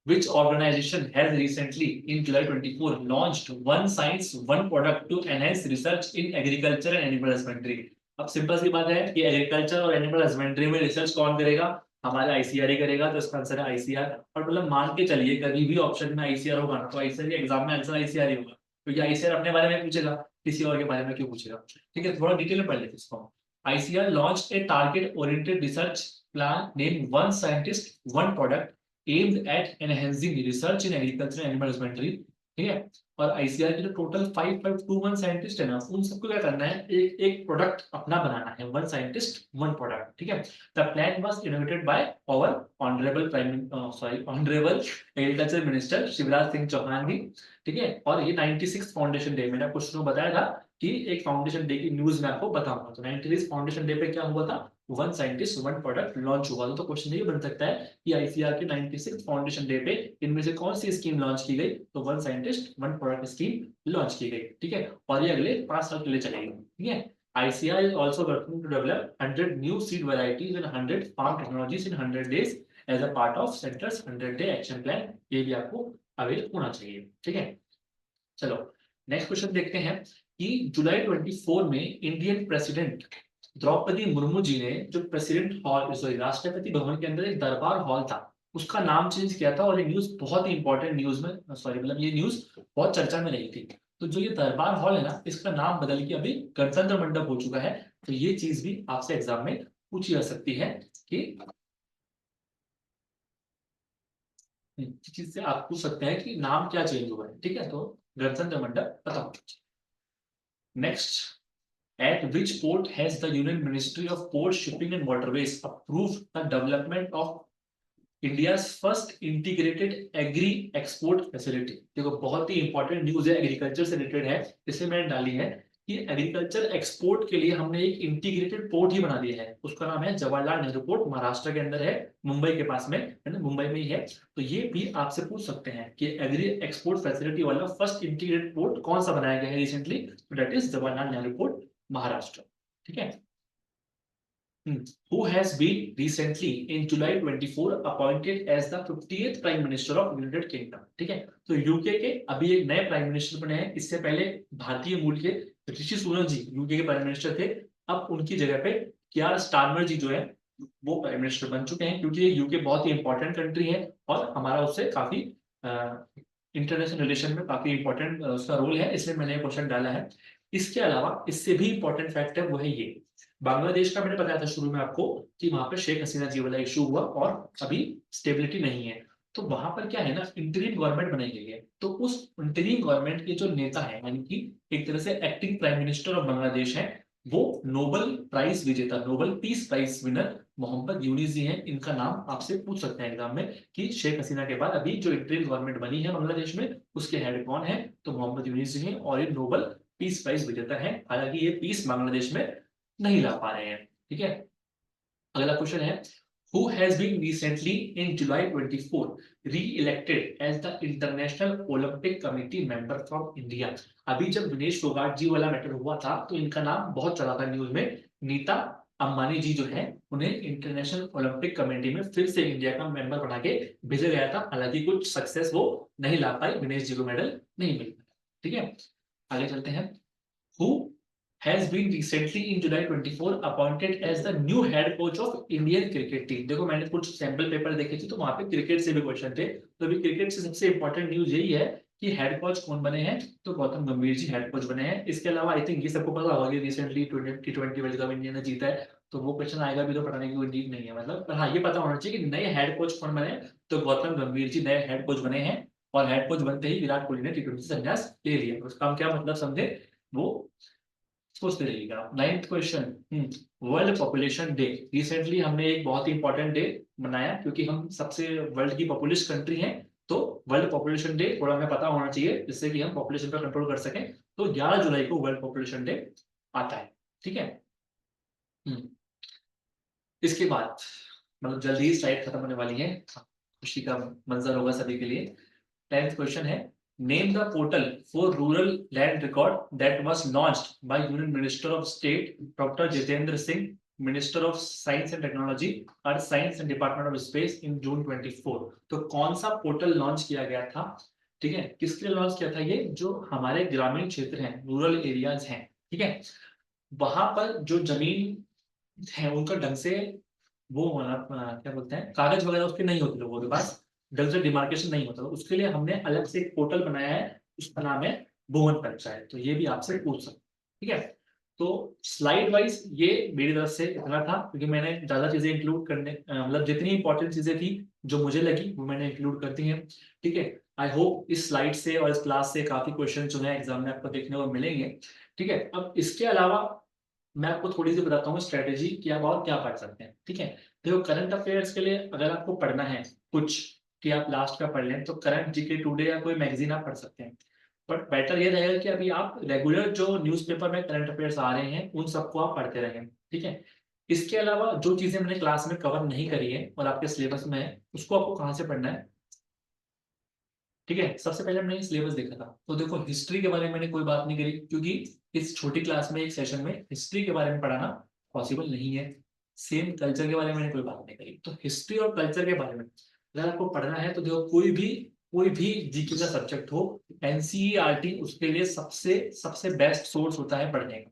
Speaker 1: Which organization has recently, in July 24, launched One Science One Product to enhance research in agriculture and animal husbandry? अब सिंपल सी बात है कि एग्रीकल्चर और एनिमल हस्बेंड्री में रिसर्च कौन करेगा? हमारा आईसीआर ही करेगा। तो इसका आंसर है आईसीआर। और मतलब मान के चलिए कभी भी ऑप्शन में आईसीआर होगा ना, तो आईसीआर एग्जाम में आंसर आईसीआर ही होगा, क्योंकि आईसीआर अपने बारे में पूछेगा, किसी और के बारे में क्यों पूछेगा। ठीक है, थोड़ा डिटेल में पढ़ लेते इसको। ICR launch a target oriented research plan name one scientist one product aimed at enhancing research in agriculture and animal husbandry। ठीक है। और आईसीआर के जो टोटल 5521 साइंटिस्ट है ना, उन सबको क्या करना है, एक एक प्रोडक्ट अपना बनाना है, वन साइंटिस्ट वन प्रोडक्ट। ठीक है। The plan was innovated by our honourable agriculture minister Shivraj Singh Chouhan ji. ठीक है। और ये 96 फाउंडेशन डे, मैंने कुछ लोग बताया था कि एक फाउंडेशन डे की न्यूज में आपको बताऊंगा। तो 96 फाउंडेशन डे पे क्या हुआ था, one scientist one product launch हुआ था। तो क्वेश्चन ये बन सकता है कि आईसीआर के 96 फाउंडेशन डे पे इनमें से कौन सी स्कीम लॉन्च की गई? तो one scientist one product scheme launch की गई। ठीक है। और ये अगले 5 साल के लिए चलेगी। ठीक है। ICR is also working to develop 100 new seed varieties and 100 farm technologies in 100 days as a part of Center's 100-day action plan। ये भी आपको अवेल होना चाहिए। ठीक है। चलो नेक्स्ट क्वेश्चन देखते हैं कि जुलाई 24 में इंडियन प्रेसिडेंट द्रौपदी मुर्मू जी ने जो president hall, sorry, Rashtrapati Bhavan के अंदर एक दरबार हॉल था, उसका नाम चेंज किया था। और ये न्यूज बहुत ही इंपॉर्टेंट न्यूज में, सॉरी मतलब ये न्यूज बहुत चर्चा में रही थी। तो जो ये दरबार हॉल है ना, इसका नाम बदल के अभी गणतंत्र मंडप हो चुका है। तो ये चीज भी आपसे एग्जाम में पूछी जा सकती है कि चीज से आप पूछ सकते हैं कि नाम क्या चेंज हुआ है। ठीक है। तो गणतंत्र मंडप बताओ। Next, at which port has the Union Ministry of Ports, Shipping and Waterways approved the development of India's first integrated agri export facility? देखो बहुत ही इंपॉर्टेंट न्यूज है, एग्रीकल्चर से रिलेटेड है, इसलिए मैंने डाली है कि एग्रीकल्चर एक्सपोर्ट के लिए हमने एक इंटीग्रेटेड पोर्ट ही बना दिया है। उसका नाम है जवाहरलाल नेहरू पोर्ट, महाराष्ट्र के अंदर है, मुंबई के पास में है ना, मुंबई में ही है। तो ये भी आपसे पूछ सकते हैं कि एग्री एक्सपोर्ट फैसिलिटी वाला फर्स्ट इंटीग्रेटेड पोर्ट कौन सा बनाया गया है recently? That is Jawaharlal Nehru port, Maharashtra. ठीक है। Who has been recently in July 24 appointed as the 50th Prime Minister of United Kingdom? ठीक है। तो यूके के अभी एक नए प्राइम मिनिस्टर बने हैं। इससे पहले भारतीय मूल के ऋषि सुनक जी यूके के प्राइम मिनिस्टर थे। अब उनकी जगह पे कियार स्टारमर जी जो है वो प्राइम मिनिस्टर बन चुके हैं, क्योंकि यूके बहुत ही इंपॉर्टेंट कंट्री है और हमारा उससे काफी इंटरनेशनल रिलेशन में काफी इंपॉर्टेंट उसका रोल है, इसलिए मैंने क्वेश्चन डाला है। इसके अलावा इससे भी इंपॉर्टेंट फैक्ट है, वो है ये, बांग्लादेश का मैंने बताया था शुरू में आपको कि वहां पे शेख हसीना जी वाला इशू हुआ और अभी स्टेबिलिटी नहीं है। तो वहां पर क्या है ना, इंटरिम गवर्नमेंट बनाई गई है। तो उस इंटरिम गवर्नमेंट के जो नेता है, यानी कि एक तरह से acting prime minister of Bangladesh है, वो नोबेल प्राइज विजेता, Nobel peace prize winner Mohammad Yunus ji हैं। इनका नाम आपसे पूछ सकते हैं एग्जाम में कि शेख हसीना के बाद अभी जो इंटरिम गवर्नमेंट बनी है बांग्लादेश में, उसके हेड कौन है? तो मोहम्मद यूनिस जी हैं और ये नोबेल पीस प्राइज विजेता है। हालांकि ये पीस बांग्लादेश में नहीं ला पा रहे हैं। ठीक है। अगला क्वेश्चन है, who has been recently in July 24 re-elected as the International Olympic Committee member from India। अभी जब विनेश फोगाट जी वाला मैटर हुआ था तो इनका नाम बहुत चला था न्यूज में। नीता अंबानी जी जो है उन्हें इंटरनेशनल ओलंपिक कमेटी में फिर से इंडिया का मेंबर बना के भेजा गया था। हालांकि कुछ सक्सेस वो नहीं ला पाई, विनेश जी को मेडल नहीं मिल पाया। ठीक है, आगे चलते हैं। Who has been recently in July 24 appointed as the new head coach of Indian cricket team। देखो मैंने कुछ सैंपल पेपर देखे थे तो वहां पे क्रिकेट से भी क्वेश्चन थे। तो अभी क्रिकेट से सबसे इंपॉर्टेंट न्यूज यही है कि हेड कोच कौन बने हैं, तो गौतम गंभीर जी हेड कोच बने हैं। इसके अलावा आई थिंक ये सबको पता होगा कि recently T20 world cup India ने जीता है, तो वो क्वेश्चन आएगा भी तो पढ़ाने की कोई नीड नहीं है मतलब। पर हाँ ये पता होना चाहिए कि नए हेड कोच कौन बने, तो गौतम गंभीर जी नए हेड कोच बने हैं। और हेड कोच बनते ही विराट कोहली ने T20 से संन्यास ले लिया। उसका हम क्या मतलब समझे वो सोचते रहिएगा। Ninth question, world population day. Recently हमने एक बहुत ही इंपॉर्टेंट डे मनाया क्योंकि हम सबसे वर्ल्ड की पॉपुलेस कंट्री हैं। तो वर्ल्ड पॉपुलेशन डे थोड़ा हमें पता होना चाहिए जिससे कि हम पॉपुलेशन पर कंट्रोल कर सकें। तो 11 जुलाई को वर्ल्ड पॉपुलेशन डे आता है। ठीक है, इसके बाद मतलब जल्दी ही स्लाइड खत्म होने वाली है, खुशी का मंजर होगा सभी के लिए। 10th क्वेश्चन है, name the portal for rural land record that was launched by union minister of state doctor Jitendra Singh, minister of science and technology, earth science and department of space in June 24। तो कौन सा portal launch किया गया था, ठीक है, किसके लिए लॉन्च किया था ये, जो हमारे ग्रामीण क्षेत्र हैं, रूरल एरियाज हैं, ठीक है, वहां पर जो जमीन है उनका ढंग से वो होना, क्या बोलते हैं, कागज वगैरह उसके नहीं होते लोगों के पास, ढंग से डिमार्केशन नहीं होता, तो उसके लिए हमने अलग से एक पोर्टल बनाया है, उसका नाम है भुवन पंचायत। तो ये भी आपसे पूछ सकते, ठीक है। तो स्लाइड वाइज ये मेरी तरफ से इतना था क्योंकि मैंने ज्यादा चीजें इंक्लूड करने मतलब जितनी इंपॉर्टेंट चीजें थी जो मुझे लगी वो मैंने इंक्लूड कर दी है। ठीक है, आई होप इस स्लाइड से और इस क्लास से काफी क्वेश्चन जो है एग्जाम में आपको देखने को मिलेंगे। ठीक है, अब इसके अलावा मैं आपको थोड़ी सी बताता हूँ स्ट्रेटेजी कि आप और क्या पढ़ सकते हैं। ठीक है, देखो करंट अफेयर्स के लिए अगर आपको पढ़ना है कुछ कि आप लास्ट का पढ़ लें तो करंट जीके टुडे या कोई मैगजीन आप पढ़ सकते हैं। बट बेटर ये रहेगा कि अभी आप रेगुलर जो न्यूज़पेपर में करंट अफेयर्स आ रहे हैं उन सबको आप पढ़ते रहें। ठीक है, इसके अलावा जो चीजें मैंने क्लास में कवर नहीं करी है और आपके सिलेबस में है उसको आपको कहाँ से पढ़ना है। ठीक है, सबसे पहले हमने सिलेबस देखा था तो देखो हिस्ट्री के बारे में मैंने कोई बात नहीं करी क्योंकि इस छोटी क्लास में एक सेशन में हिस्ट्री के बारे में पढ़ाना पॉसिबल नहीं है। सेम कल्चर के बारे में मैंने कोई बात नहीं करी। तो हिस्ट्री और कल्चर के बारे में अगर आपको पढ़ना है तो देखो कोई भी जीके का सब्जेक्ट हो, एनसीईआरटी उसके लिए सबसे सबसे बेस्ट सोर्स होता है पढ़ने का।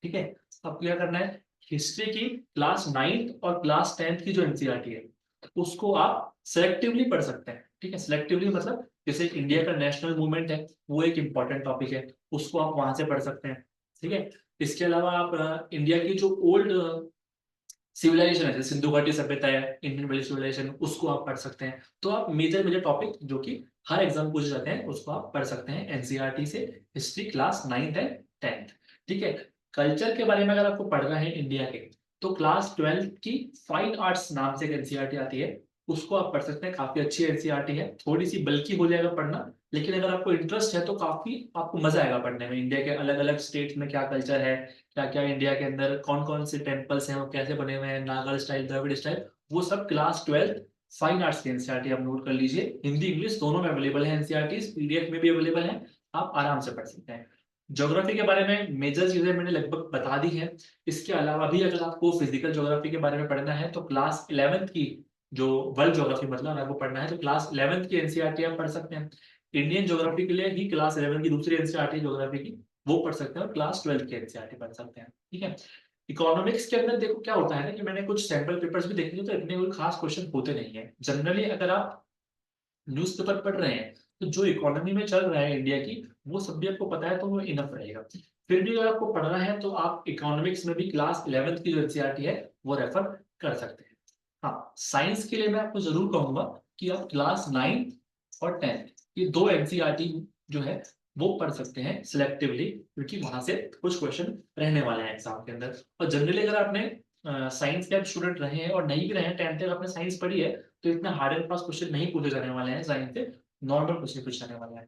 Speaker 1: ठीक है, अब क्या करना है, हिस्ट्री की क्लास 9th और क्लास 10th की जो एनसीईआरटी है उसको आप सेलेक्टिवली पढ़ सकते हैं। ठीक है, सेलेक्टिवली मतलब जैसे इंडिया का नेशनल मूवमेंट है वो एक इंपॉर्टेंट टॉपिक है, उसको आप वहां से पढ़ सकते हैं। ठीक है, इसके अलावा आप इंडिया की जो ओल्ड सिविलाइजेशन है जैसे सिंधु घाटी सभ्यता है, इंडियन वैली सिविलाइजेशन, उसको आप पढ़ सकते हैं। तो आप मेजर मेजर टॉपिक जो कि हर एग्जाम पूछे जाते हैं उसको आप पढ़ सकते हैं एनसीईआरटी से, history class 9th and 10th। ठीक है, कल्चर के बारे में अगर आपको पढ़ना है इंडिया के तो क्लास 12th की फाइन आर्ट्स नाम से एक एनसीईआरटी आती है, उसको आप पढ़ सकते हैं। काफी अच्छी एनसीईआरटी है, थोड़ी सी बल्कि हो जाएगा पढ़ना, लेकिन अगर आपको इंटरेस्ट है तो काफी आपको मजा आएगा पढ़ने में। इंडिया के अलग अलग स्टेट में क्या कल्चर है, क्या क्या इंडिया के अंदर कौन कौन से टेम्पल्स हैं, वो कैसे बने हुए हैं, नागल स्टाइल, द्रविड़ स्टाइल, वो सब क्लास 12th फाइन आर्ट्स की एनसीईआरटी आप नोट कर लीजिए। हिंदी इंग्लिश दोनों में अवेलेबल है एनसीईआरटी, पीडीएफ में भी अवेलेबल है, आप आराम से पढ़ सकते हैं। ज्योग्राफी के बारे में मेजर चीजें मैंने लगभग बता दी है। इसके अलावा भी अगर आपको फिजिकल ज्योग्राफी के बारे में पढ़ना है तो क्लास 11th की जो वर्ल्ड ज्योग्राफी मतलब अगर आपको पढ़ना है तो क्लास 11th की एनसीईआरटी आप पढ़ सकते हैं। इंडियन ज्योग्राफी के लिए ही क्लास 11 की दूसरी एनसीईआरटी ज्योग्राफी की वो पढ़ सकते हैं और क्लास 12 की एनसीईआरटी पढ़ सकते हैं। ठीक है, इकोनॉमिक्स के अंदर देखो क्या होता है ना कि मैंने कुछ सैंपल पेपर्स भी देखे थे तो इतने कोई खास क्वेश्चन होते नहीं है। जनरली अगर आप न्यूज़पेपर पढ़ रहे हैं तो जो इकोनॉमी में चल रहा है इंडिया की वो सब भी आपको पता है तो वो इनफ रहेगा। फिर भी अगर आपको पढ़ना है तो आप इकोनॉमिक्स में भी क्लास 11th की जो एनसीईआरटी है वो रेफर कर सकते हैं। हाँ, साइंस के लिए मैं आपको जरूर कहूंगा कि आप क्लास 9th और 10th ये दो एनसीईआरटी जो है वो पढ़ सकते हैं सिलेक्टिवली क्योंकि वहां से कुछ क्वेश्चन रहने वाले हैं एग्जाम के अंदर। और जनरली अगर आपने साइंस के स्टूडेंट रहे हैं और नहीं भी रहे हैं, 10th तक आपने साइंस पढ़ी है तो इतना हार्ड एंड फास्ट क्वेश्चन नहीं पूछे जाने वाले हैं साइंस से, नॉर्मल क्वेश्चन पूछे जाने वाले हैं।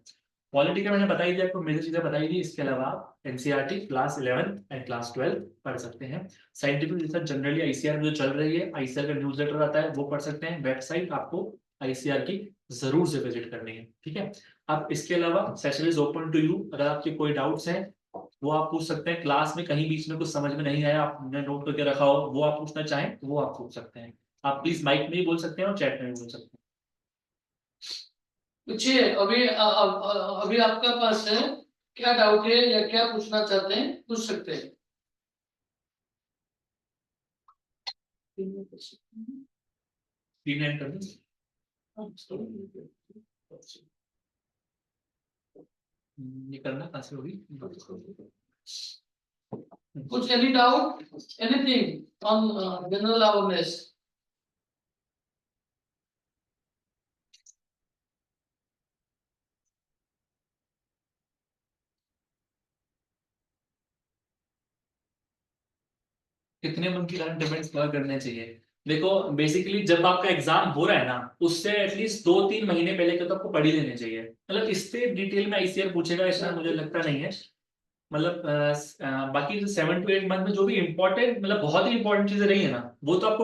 Speaker 1: पॉलिटी का मैंने बताई दिया, आपको मेजर चीजें बताई दी। इसके अलावा आप एनसीईआरटी क्लास 11 एंड क्लास 12 पढ़ सकते हैं। साइंटिफिक रिसर्च जनरली आईसीआर में जो चल रही है, आईसीआर का न्यूज़लेटर आता है, वो पढ़ सकते हैं। वेबसाइट आपको आईसीआर की जरूर से विजिट करनी है, ठीक है। अब इसके अलावा session is open to you, अगर आपके कोई डाउट्स हैं वो आप पूछ सकते हैं। क्लास में कहीं बीच में कुछ समझ में नहीं आया, आपने नोट करके रखा हो, वो आप पूछना चाहें वो आप पूछ सकते हैं। आप प्लीज माइक में भी बोल सकते हैं और चैट में भी बोल सकते हैं।
Speaker 2: पूछिए, अभी आपका पास है, क्या डाउट है या क्या पूछना चाहते हैं, पूछ सकते हैं।
Speaker 1: स्क्रीन एंड कर दें। ये करना कहाँ से होगी?
Speaker 2: कुछ any doubt, anything on general awareness?
Speaker 1: कितने मंथ की करंट अफेयर्स कवर करने चाहिए? देखो बेसिकली जब आपका एग्जाम हो रहा है ना, उससे एटलीस्ट 2-3 महीने पहले के तो आपको पढ़ ही लेने चाहिए। मतलब इससे डिटेल में आईसीआर पूछेगा इसमें मुझे लगता नहीं है। मतलब बाकी 7 to 8 मंथ में जो भी इंपॉर्टेंट, मतलब बहुत ही इंपॉर्टेंट चीजें रही है ना, वो तो आपको